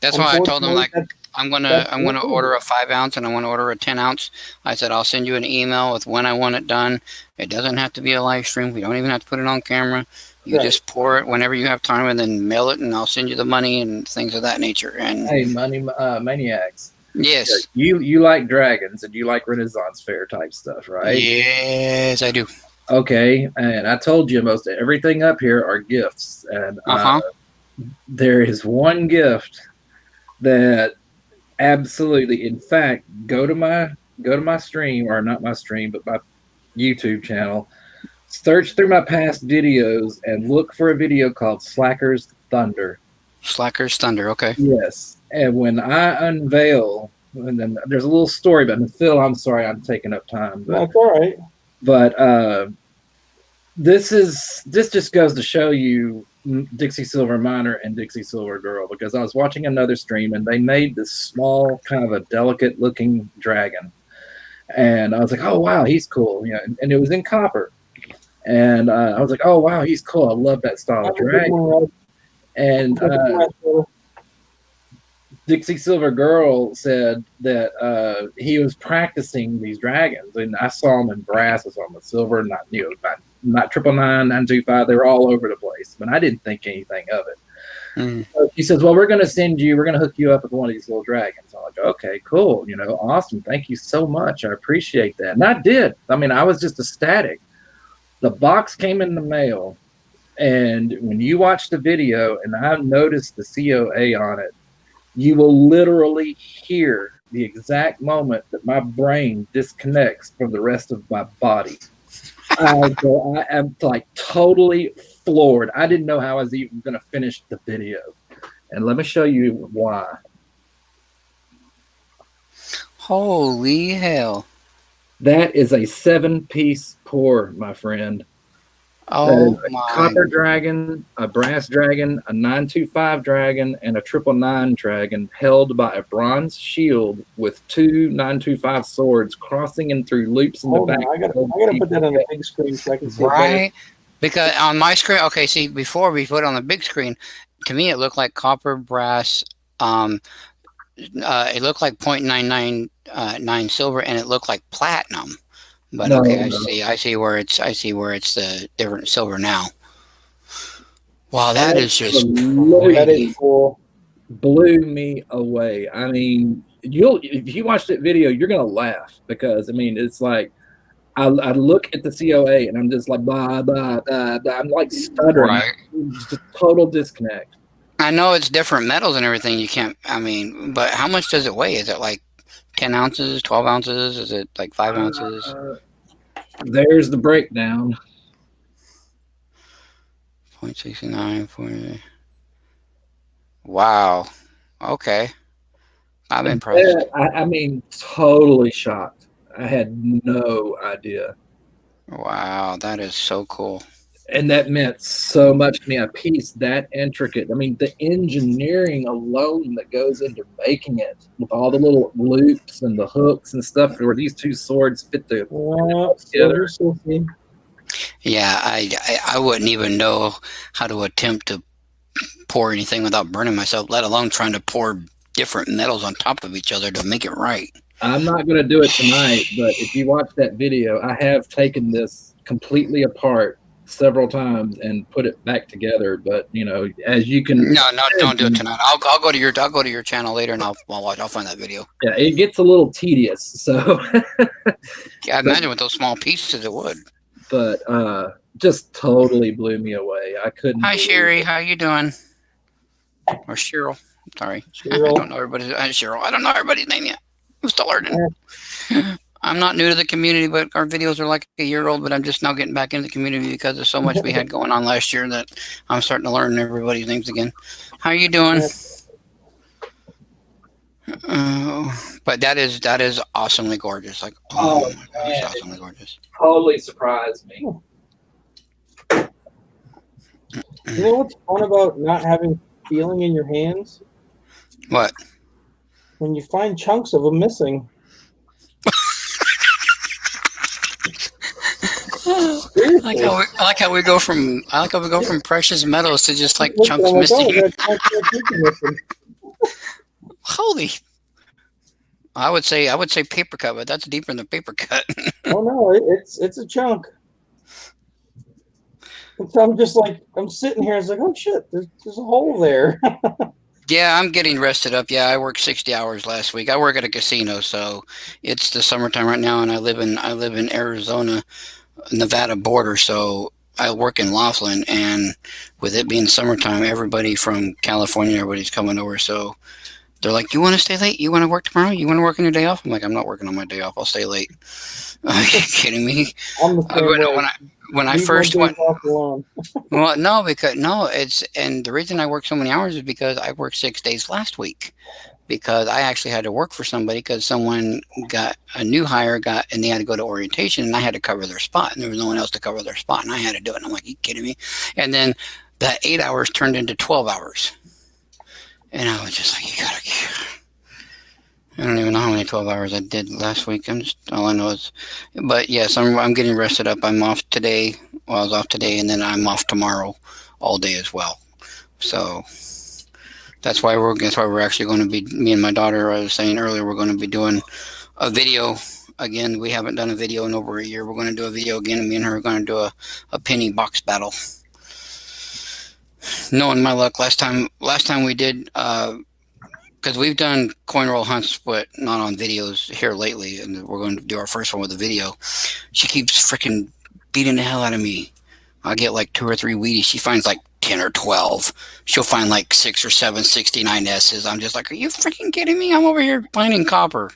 That's why I told him, like, I'm gonna order a 5 ounce and I want to order a 10 ounce. I said, I'll send you an email with when I want it done. It doesn't have to be a live stream. We don't even have to put it on camera. You just pour it whenever you have time and then mail it, and I'll send you the money and things of that nature. And hey, money maniacs. Yes. You like dragons and you like Renaissance fair type stuff, right? Yes, I do. Okay, and I told you most everything up here are gifts, and there is one gift that absolutely, in fact, go to my stream, or not my stream, but my YouTube channel. Search through my past videos and look for a video called Slacker's Thunder. Slacker's Thunder, okay. Yes. And when I unveil, and then there's a little story, but Phil, I'm sorry I'm taking up time. But, that's all right. But this just goes to show you Dixie Silver Miner and Dixie Silver Girl, because I was watching another stream and they made this small, kind of a delicate looking dragon. And I was like, oh, wow, he's cool. And it was in copper. And I was like, oh, wow, he's cool. I love that style of dragon. And Dixie Silver Girl said that he was practicing these dragons, and I saw them in brass, I saw them in silver, not 999, 925. They were all over the place, but I didn't think anything of it. Mm. So she says, "Well, we're going to hook you up with one of these little dragons." I'm like, "Okay, cool, awesome. Thank you so much. I appreciate that." And I did. I mean, I was just ecstatic. The box came in the mail, and when you watch the video, and I noticed the COA on it, you will literally hear the exact moment that my brain disconnects from the rest of my body. I am like totally floored. I didn't know how I was even going to finish the video. And let me show you why. Holy hell. That is a 7-piece pour, my friend. Oh A my. copper dragon, a brass dragon, a 925 dragon, and a 999 dragon held by a bronze shield with 2 925 swords crossing in through loops in the Hold back. on, I gotta put that on the big screen so I can see it better. Right? Because on my screen, okay, see, before we put it on the big screen, to me it looked like copper, brass, it looked like 0.999 silver, and it looked like platinum. But No, okay, no. I see where it's the different silver now. Wow, that is just That pretty. is cool. Blew me away. I mean, if you watch that video, you're gonna laugh because I mean, it's like I look at the COA and I'm just like blah blah blah, blah. I'm like stuttering. Right. Just a total disconnect. I know it's different metals and everything. You can't. I mean, but how much does it weigh? Is it like 10 ounces, 12 ounces? Is it like 5 ounces? There's the breakdown. 0.69. Wow. Okay. I'm impressed. I mean, totally shocked. I had no idea. Wow, that is so cool. And that meant so much to me. A piece that intricate. I mean, the engineering alone that goes into making it, with all the little loops and the hooks and stuff, where these two swords fit together. Yeah, I wouldn't even know how to attempt to pour anything without burning myself, let alone trying to pour different metals on top of each other to make it right. I'm not going to do it tonight, but if you watch that video, I have taken this completely apart several times and put it back together. But you know, as you can, no, don't do it tonight. I'll go to your channel later and I'll find that video. Yeah, it gets a little tedious. So yeah, I imagine with those small pieces it would. But just totally blew me away. I couldn't. Hi Sherry, how you doing? Or Cheryl? Sorry, Cheryl. I don't know everybody's. Cheryl, I don't know everybody's name yet. I'm still learning. I'm not new to the community, but our videos are like a year old. But I'm just now getting back into the community because of so much we had going on last year that I'm starting to learn everybody's names again. How you doing? But that is awesomely gorgeous. Like, oh my gosh, awesomely gorgeous. Totally surprised me. You know what's fun about not having feeling in your hands? What? When you find chunks of them missing. I like how we go from precious metals to just like chunks missing. Holy! I would say paper cut, but that's deeper than paper cut. Oh no, it's a chunk. So I'm just like I'm sitting here. It's like, oh shit, there's a hole there. Yeah, I'm getting rested up. Yeah, I worked 60 hours last week. I work at a casino, so it's the summertime right now, and I live in Arizona, Nevada border. So I work in Laughlin, and with it being summertime, everybody from California, everybody's coming over. So they're like, "You want to stay late? You want to work tomorrow? You want to work on your day off?" I'm like, "I'm not working on my day off. I'll stay late." Are you kidding me? When I first went, well, no, and the reason I work so many hours is because I worked 6 days last week, because I actually had to work for somebody because someone got a new hire and they had to go to orientation and I had to cover their spot and there was no one else to cover their spot and I had to do it. And I'm like, you kidding me? And then that 8 hours turned into 12 hours. And I was just like, I don't even know how many 12 hours I did last week. All I know is, but yes, I'm getting rested up. I'm off today. Well, I was off today, and then I'm off tomorrow all day as well. So that's why we're actually going to be, me and my daughter, I was saying earlier, we're going to be doing a video again. We haven't done a video in over a year. We're going to do a video again, and me and her are going to do a penny box battle. Knowing my luck, last time we did, because we've done coin roll hunts, but not on videos here lately, and we're going to do our first one with a video. She keeps freaking beating the hell out of me. I'll get like 2 or 3 Wheaties. She finds like 10 or 12. She'll find like 6 or 7 69S's. I'm just like, are you freaking kidding me? I'm over here finding copper.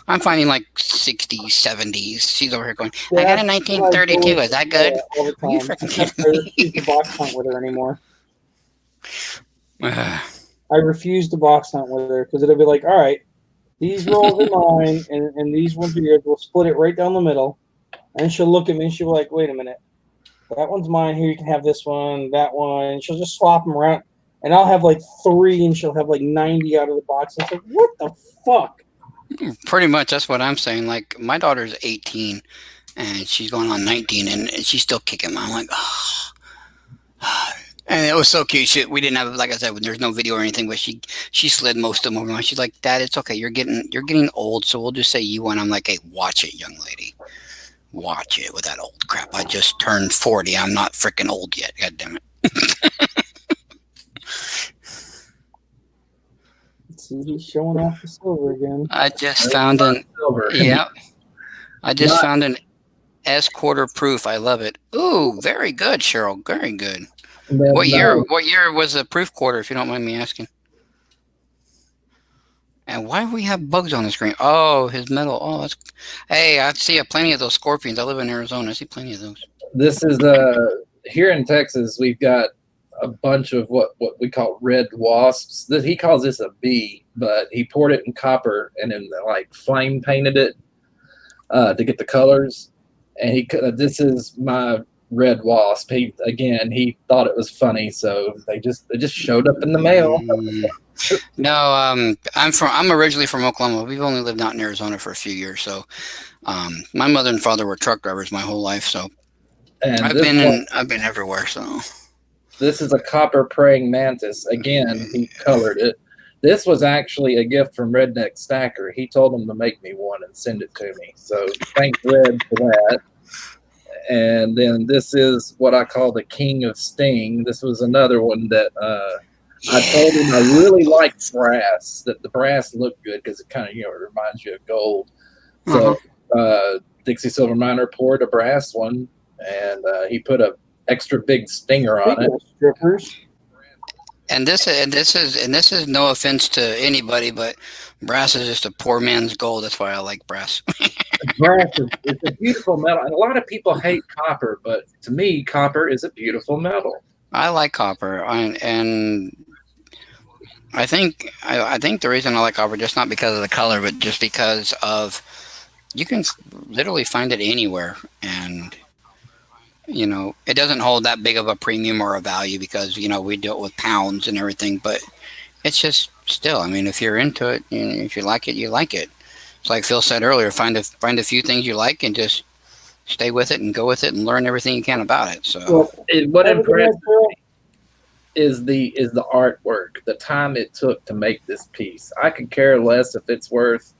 I'm finding like 60s, 70s. She's over here going, I got a 1932. Is that good? All the Are you time. freaking kidding I me? refuse to box hunt with her anymore. I refuse to box hunt with her because it'll be like, all right, these rolls are mine and these ones are yours. We'll split it right down the middle. And she'll look at me and she'll be like, wait a minute. That one's mine. Here, you can have this one, that one. And she'll just swap them around. And I'll have like 3 and she'll have like 90 out of the box. And it's like, what the fuck? Pretty much, that's what I'm saying. Like, my daughter's 18 and she's going on 19 and she's still kicking. I'm like, oh. And it was so cute. We didn't have, like I said, there's no video or anything, but she slid most of them over. She's like, Dad, it's okay. You're getting old, so we'll just say you won. I'm like, hey, watch it, young lady. Watch it with that old crap. I just turned 40. I'm not freaking old yet. God damn it. See, he's showing off the silver again. I just found an found an S quarter proof. I love it. Ooh, very good, Cheryl. Very good. What year was the proof quarter, if you don't mind me asking? And why do we have bugs on the screen? Oh, his metal. Oh, that's. Hey, I see plenty of those scorpions. I live in Arizona. I see plenty of those. This is here in Texas. We've got a bunch of what we call red wasps. He calls this a bee, but he poured it in copper and then like flame painted it to get the colors. And this is my red wasp. He thought it was funny, so they just showed up in the mail. No, I'm originally from Oklahoma. We've only lived out in Arizona for a few years. So, my mother and father were truck drivers my whole life. So, and I've been everywhere. So, this is a copper praying mantis. Again, he colored it. This was actually a gift from Redneck Stacker. He told him to make me one and send it to me. So, thanks, Red, for that. And then this is what I call the King of Sting. This was another one that I told him I really liked brass, that the brass looked good because it kind of, reminds you of gold. So Dixie Silver Miner poured a brass one, and he put a extra big stinger on it. Strippers. And this is no offense to anybody, but brass is just a poor man's gold. That's why I like brass. Brass it's a beautiful metal, and a lot of people hate copper, but to me, copper is a beautiful metal. I like copper, and I think the reason I like copper just not because of the color, but just because of you can literally find it anywhere, and it doesn't hold that big of a premium or a value because we deal with pounds and everything, but it's just still. I mean, if you're into it, if you like it, you like it. It's like Phil said earlier, find a few things you like and just stay with it and go with it and learn everything you can about it. So what impressed me is the artwork, the time it took to make this piece. I could care less if it's worth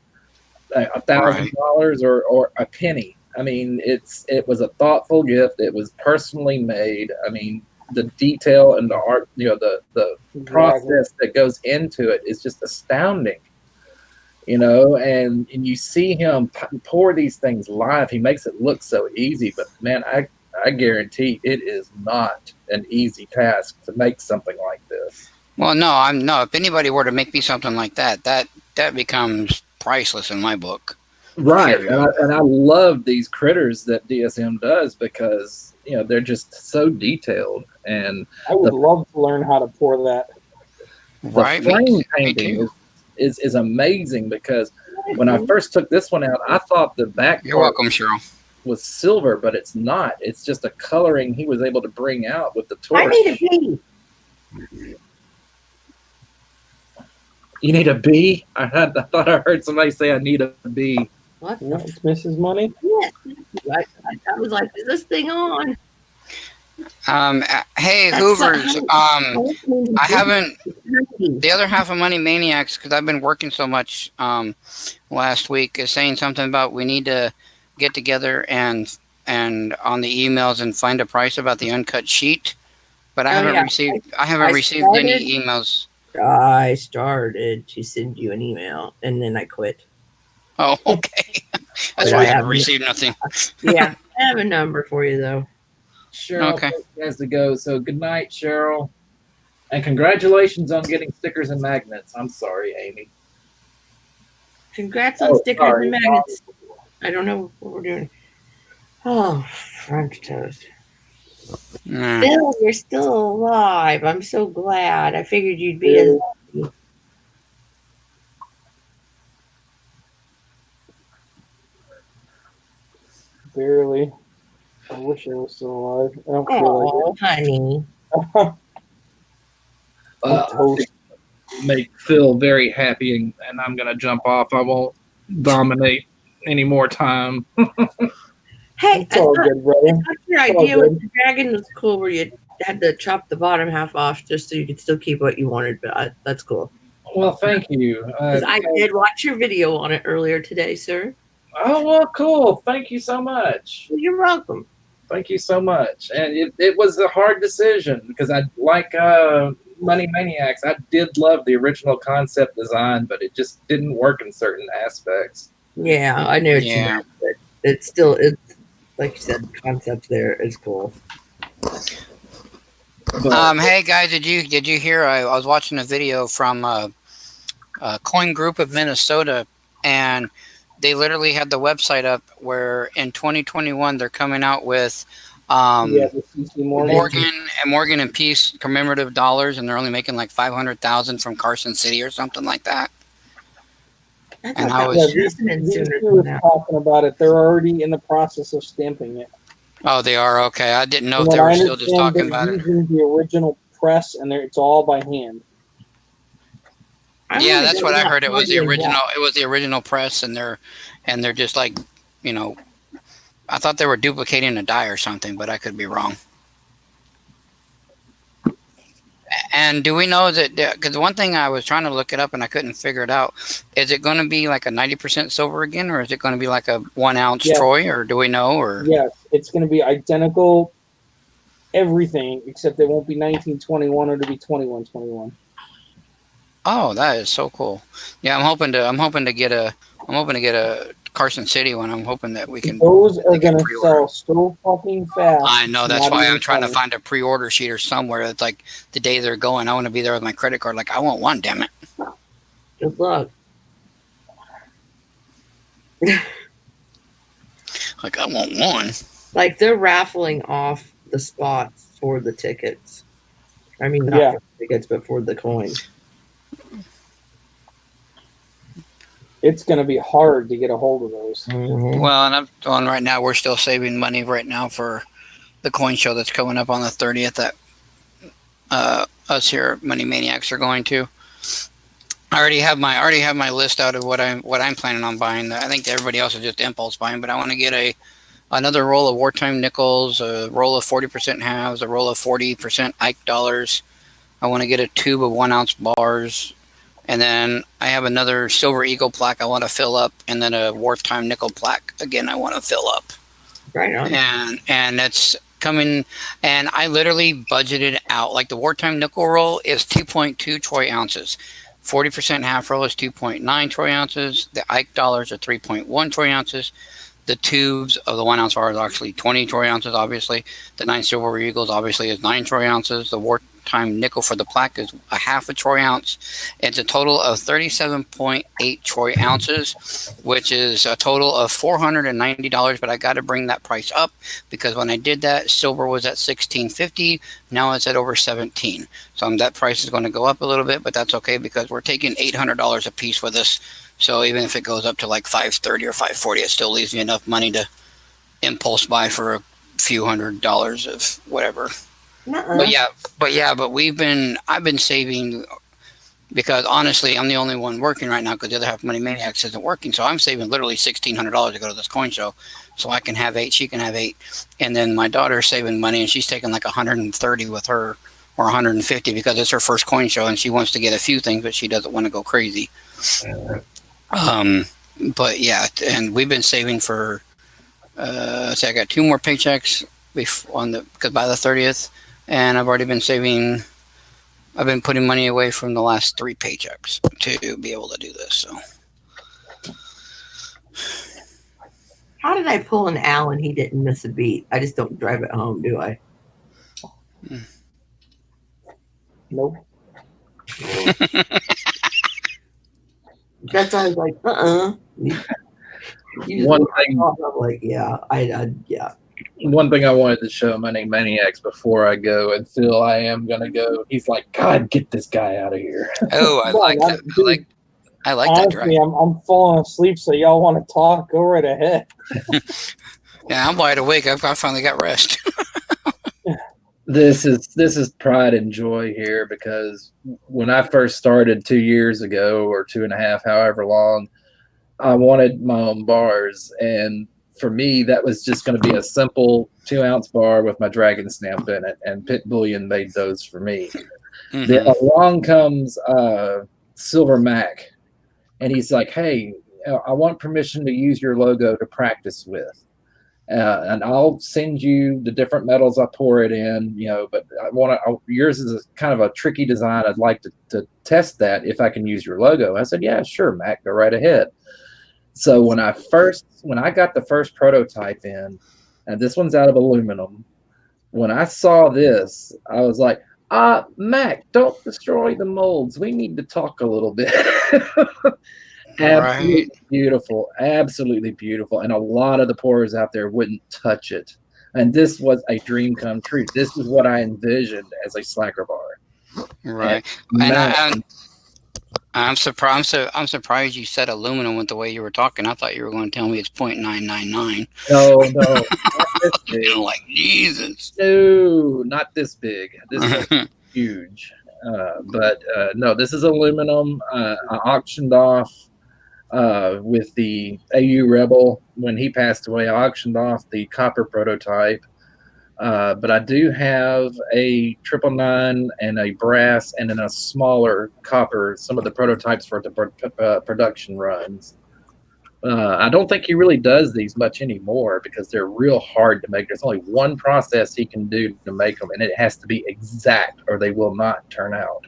$1,000 or a penny. I mean, it was a thoughtful gift. It was personally made. I mean, the detail and the art, the process that goes into it is just astounding. And you see him pour these things live. He makes it look so easy, but man, I guarantee it is not an easy task to make something like this. Well, no. If anybody were to make me something like that becomes priceless in my book. Right, and I love these critters that DSM does because they're just so detailed. And I would love to learn how to pour that. The flame painting is amazing because when I first took this one out, I thought the back You're welcome, Cheryl. was silver, but it's not. It's just a coloring he was able to bring out with the torch. I need a bee. You need a bee? I thought I heard somebody say I need a bee. What? No, it's Mrs. Money. Yes. I was like, is this thing on? Hey, Hoovers. I haven't. The other half of Money Maniacs, because I've been working so much last week, is saying something about we need to get together and on the emails and find a price about the uncut sheet. But I haven't received. I haven't received any emails. I started to send you an email and then I quit. Oh, okay. That's why I haven't received nothing. Yeah, I have a number for you though. Cheryl Okay. has to go. So good night, Cheryl. And congratulations on getting stickers and magnets. I'm sorry, Amy. Congrats on Oh, stickers sorry. and magnets. I don't know what we're doing. Oh, French toast. Nah. Bill, you're still alive. I'm so glad. I figured you'd be as Barely. I wish I was still alive. I don't feel honey. like it. I'm toast. Make Phil very happy, and I'm gonna jump off. I won't dominate any more time. Hey, It's all good, brother. I thought your It's all idea with good. the dragon was cool, where you had to chop the bottom half off just so you could still keep what you wanted. But that's cool. Well, thank you. 'Cause I did watch your video on it earlier today, sir. Oh, well, cool. Thank you so much. You're welcome. Thank you so much. And it was a hard decision because I like Money Maniacs. I did love the original concept design, but it just didn't work in certain aspects. Yeah, I know what you Yeah. meant, but it's like you said, the concept there is cool. But, Hey guys, did you hear? I was watching a video from a Coin Group of Minnesota, and they literally had the website up where in 2021 they're coming out with The CC Morgan and Peace commemorative dollars, and they're only making like 500,000 from Carson City or something like that. I And thought I that was- was These happening two sooner was than that. talking about it. They're already in the process of stamping it. Oh, they are okay. I didn't know From if they what I were still just understand, talking they're about it. using the original press, and it's all by hand. Yeah, that's what I heard. It was the Morgan original. It was the original press, and they're just like, I thought they were duplicating a die or something, but I could be wrong. And do we know that? Because the one thing I was trying to look it up and I couldn't figure it out. Is it going to be like a 90% silver again, or is it going to be like a 1 ounce Yes. Troy, or do we know? Or Yes, it's going to be identical, everything except it won't be 1921; it'll be 2121. oh, that is so cool. Yeah, I'm hoping to get a Carson City one. I'm hoping that we can. Those are they can going to pre-order. sell so fucking fast. I know, that's not why even I'm trying to funny. find a pre-order sheet or somewhere. It's like the day they're going. I want to be there with my credit card. Like, I want one, damn it. Good luck. Like, I want one. Like they're raffling off the spots for the tickets. I mean, not Yeah. for the tickets, but for the coins. It's going to be hard to get a hold of those. Mm-hmm. Well, and I'm on right now. We're still saving money right now for the coin show that's coming up on the 30th that us here at Money Maniacs are going to. I already have my list out of what I'm planning on buying. I think everybody else is just impulse buying, but I want to get another roll of wartime nickels, a roll of 40% halves, a roll of 40% Ike dollars. I want to get a tube of 1 ounce bars, and then I have another silver eagle plaque I want to fill up, and then a wartime nickel plaque again I want to fill up. Right on. And that's coming. And I literally budgeted out, like the wartime nickel roll is 2.2 troy ounces. 40% half roll is 2.9 troy ounces. The Ike dollars are 3.1 troy ounces. The tubes of the 1 ounce bar is actually 20 troy ounces, obviously. The 9 silver eagles obviously is 9 troy ounces. The wartime nickel for the plaque is a half a troy ounce. It's a total of 37.8 troy ounces, which is a total of $490. But I got to bring that price up because when I did that, silver was at $16.50. Now it's at over $17. So that price is going to go up a little bit, but that's okay because we're taking $800 a piece with us. So even if it goes up to like $530 or $540, it still leaves me enough money to impulse buy for a few $100s of whatever. Uh-uh. But I've been saving because honestly, I'm the only one working right now because the other half of Money Maniacs isn't working. So I'm saving literally $1,600 to go to this coin show. So I can have 8, she can have 8. And then my daughter's saving money and she's taking like 130 with her or 150 because it's her first coin show and she wants to get a few things, but she doesn't want to go crazy. But yeah, and we've been saving for say I got 2 more paychecks because by the 30th, and I've already been saving. I've been putting money away from the last 3 paychecks to be able to do this. So How did I pull an Al and he didn't miss a beat? I just don't drive it home, do I? Nope. That's why I was like, You just One look thing- off, I'm like, yeah, yeah. One thing I wanted to show Money Maniacs before I go, and Phil, I am gonna go. He's like, God, get this guy out of here. Oh, I Come on, like that. dude, I like that drive. honestly, I'm falling asleep, so y'all want to talk? Go right ahead. Yeah, I'm wide awake. I finally got rest. This is pride and joy here, because when I first started 2 years ago, or 2.5, however long, I wanted my own bars, and for me that was just going to be a simple 2-ounce bar with my dragon stamp in it, and Pit Bullion made those for me. Then along comes Silver Mac, and he's like, hey, I want permission to use your logo to practice with. And I'll send you the different metals I pour it in, but I want to, yours is a kind of a tricky design. I'd like to test that if I can use your logo. I said, yeah, sure, Mac, go right ahead. So when I got the first prototype in, and this one's out of aluminum, when I saw this, I was like, Mac, don't destroy the molds. We need to talk a little bit. Absolutely beautiful, absolutely beautiful. And a lot of the pourers out there wouldn't touch it. And this was a dream come true. This is what I envisioned as a slacker bar. Right. And I'm surprised. I'm surprised you said aluminum with the way you were talking. I thought you were going to tell me it's 0.999. No, not this big. Like, Jesus. No, not this big. This is huge. But no, this is aluminum. I auctioned off with the AU Rebel. When he passed away, I auctioned off the copper prototype. But I do have a 999 and a brass, and then a smaller copper, some of the prototypes for the production runs. I don't think he really does these much anymore, because they're real hard to make. There's only one process he can do to make them, and it has to be exact or they will not turn out.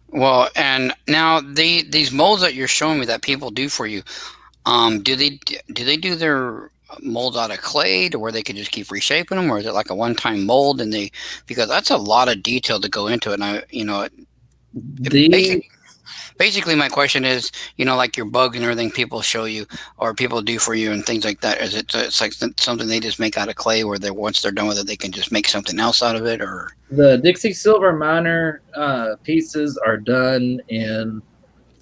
Well, and now these molds that you're showing me that people do for you, do they do their molds out of clay to where they could just keep reshaping them, or is it like a one-time mold? And because that's a lot of detail to go into it. And basically my question is, like your bugs and everything people show you or people do for you and things like that, is it's like something they just make out of clay, where once they're done with it, they can just make something else out of it? Or the Dixie Silver Miner pieces are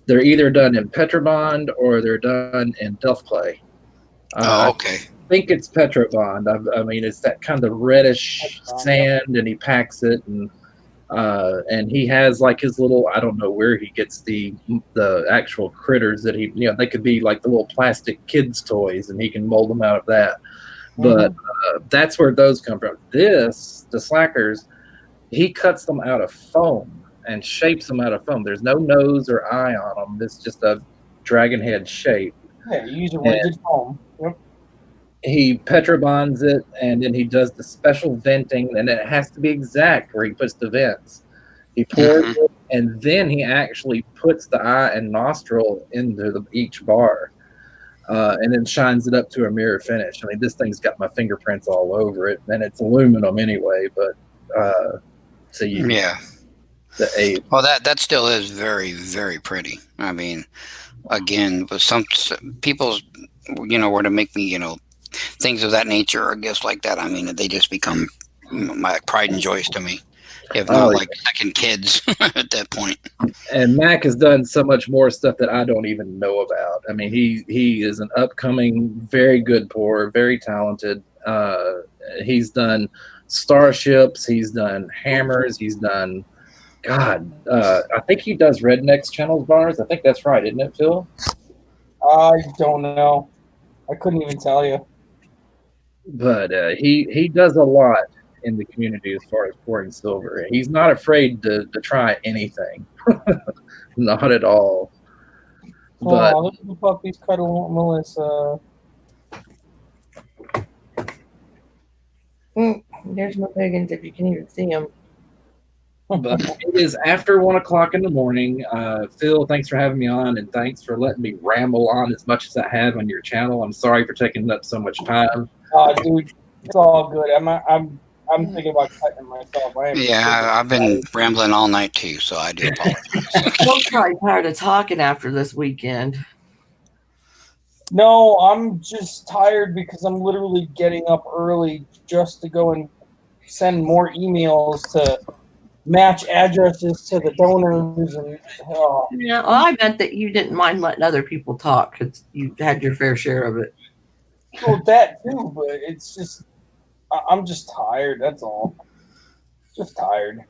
they're either done in Petrobond or they're done in Delft clay. okay. I think it's Petrobond. I mean, it's that kind of reddish sand, and he packs it, and he has like his little, I don't know where he gets the actual critters that they could be like the little plastic kids toys, and he can mold them out of that. But that's where those come from. The Slackers, he cuts them out of foam and shapes them out of foam. There's no nose or eye on them. It's just a dragon head shape. Yeah, you use a rigid foam. Yep. He Petrobonds it, and then he does the special venting, and it has to be exact where he puts the vents. He pours it, and then he actually puts the eye and nostril into each bar, and then shines it up to a mirror finish. I mean, this thing's got my fingerprints all over it, and it's aluminum anyway, but so you well, that still is very, very pretty. I mean, again, with some people's, were to make me, things of that nature or gifts like that, I mean, they just become my pride and joys to me, if not like second kids at that point. And Mac has done so much more stuff that I don't even know about. I mean, he is an upcoming, very good pourer, very talented. He's done starships, he's done hammers, he's done, God, I think he does Rednex Channels bars. I think that's right, isn't it, Phil? I don't know. I couldn't even tell you. But he does a lot in the community as far as pouring silver. He's not afraid to try anything. Not at all. But look at the puppies cuddling Melissa. There's my piggins, if you can even see them. But it is after 1 o'clock in the morning. Phil, thanks for having me on, and thanks for letting me ramble on as much as I have on your channel. I'm sorry for taking up so much time. Dude, it's all good. I'm thinking about cutting myself. I am. Yeah, I've been rambling all night too, so I do apologize. I'm probably tired of talking after this weekend. No, I'm just tired because I'm literally getting up early just to go and send more emails to match addresses to the donors and Yeah, well, I meant that you didn't mind letting other people talk because you had your fair share of it. well, that too. But it's just I'm just tired. That's all. Just tired.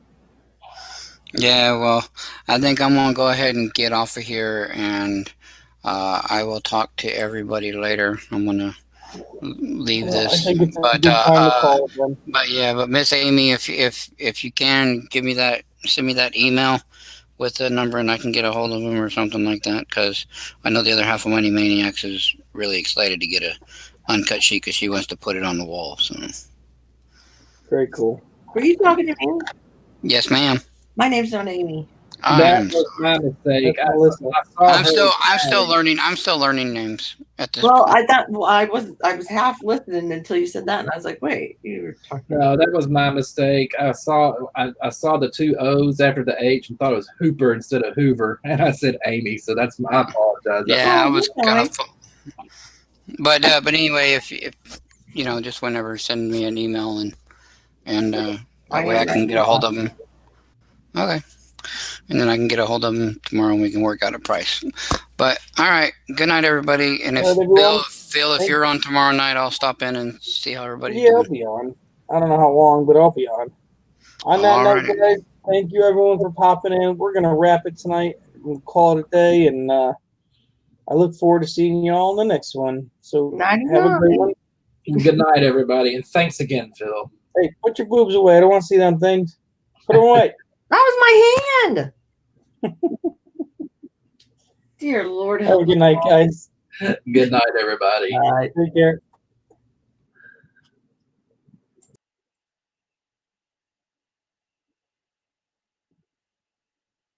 Yeah, well, I think I'm gonna go ahead and get off of here, and I will talk to everybody later. I'm gonna leave I this, think it's a good time to call it then. but yeah, but Miss Amy, if you can give me that, send me that email with the number, and I can get a hold of him or something like that, because I know the other half of Money Maniacs is really excited to get a uncut sheet because she wants to put it on the wall. So Very cool. Were you talking to me? yes, ma'am. My name's not Amy. That was my mistake. I'm still learning. I'm still learning names at this Well, point. I thought I was half listening until you said that, and I was like, wait, you were talking. No, that was my mistake. I saw the two O's after the H and thought it was Hooper instead of Hoover, and I said Amy. So that's my I apologize. Yeah, I was kind of. But anyway, if you know, just whenever, send me an email, and that way I can get a hold of them. Okay. And then I can get a hold of them tomorrow and we can work out a price. But all right, good night, everybody. And if Phil, if you're on tomorrow night, I'll stop in and see how everybody's doing. I'll be on. I don't know how long, but I'll be on. On that note, guys, thank you everyone for popping in. We're gonna wrap it tonight. We'll call it a day, and I look forward to seeing you all in the next one. So have a great one. Good night, everybody, and thanks again, Phil. Hey, put your boobs away. I don't want to see them things. Put them away. That was my hand. Dear Lord. Have a good night, guys. Good night, everybody. All right, take care.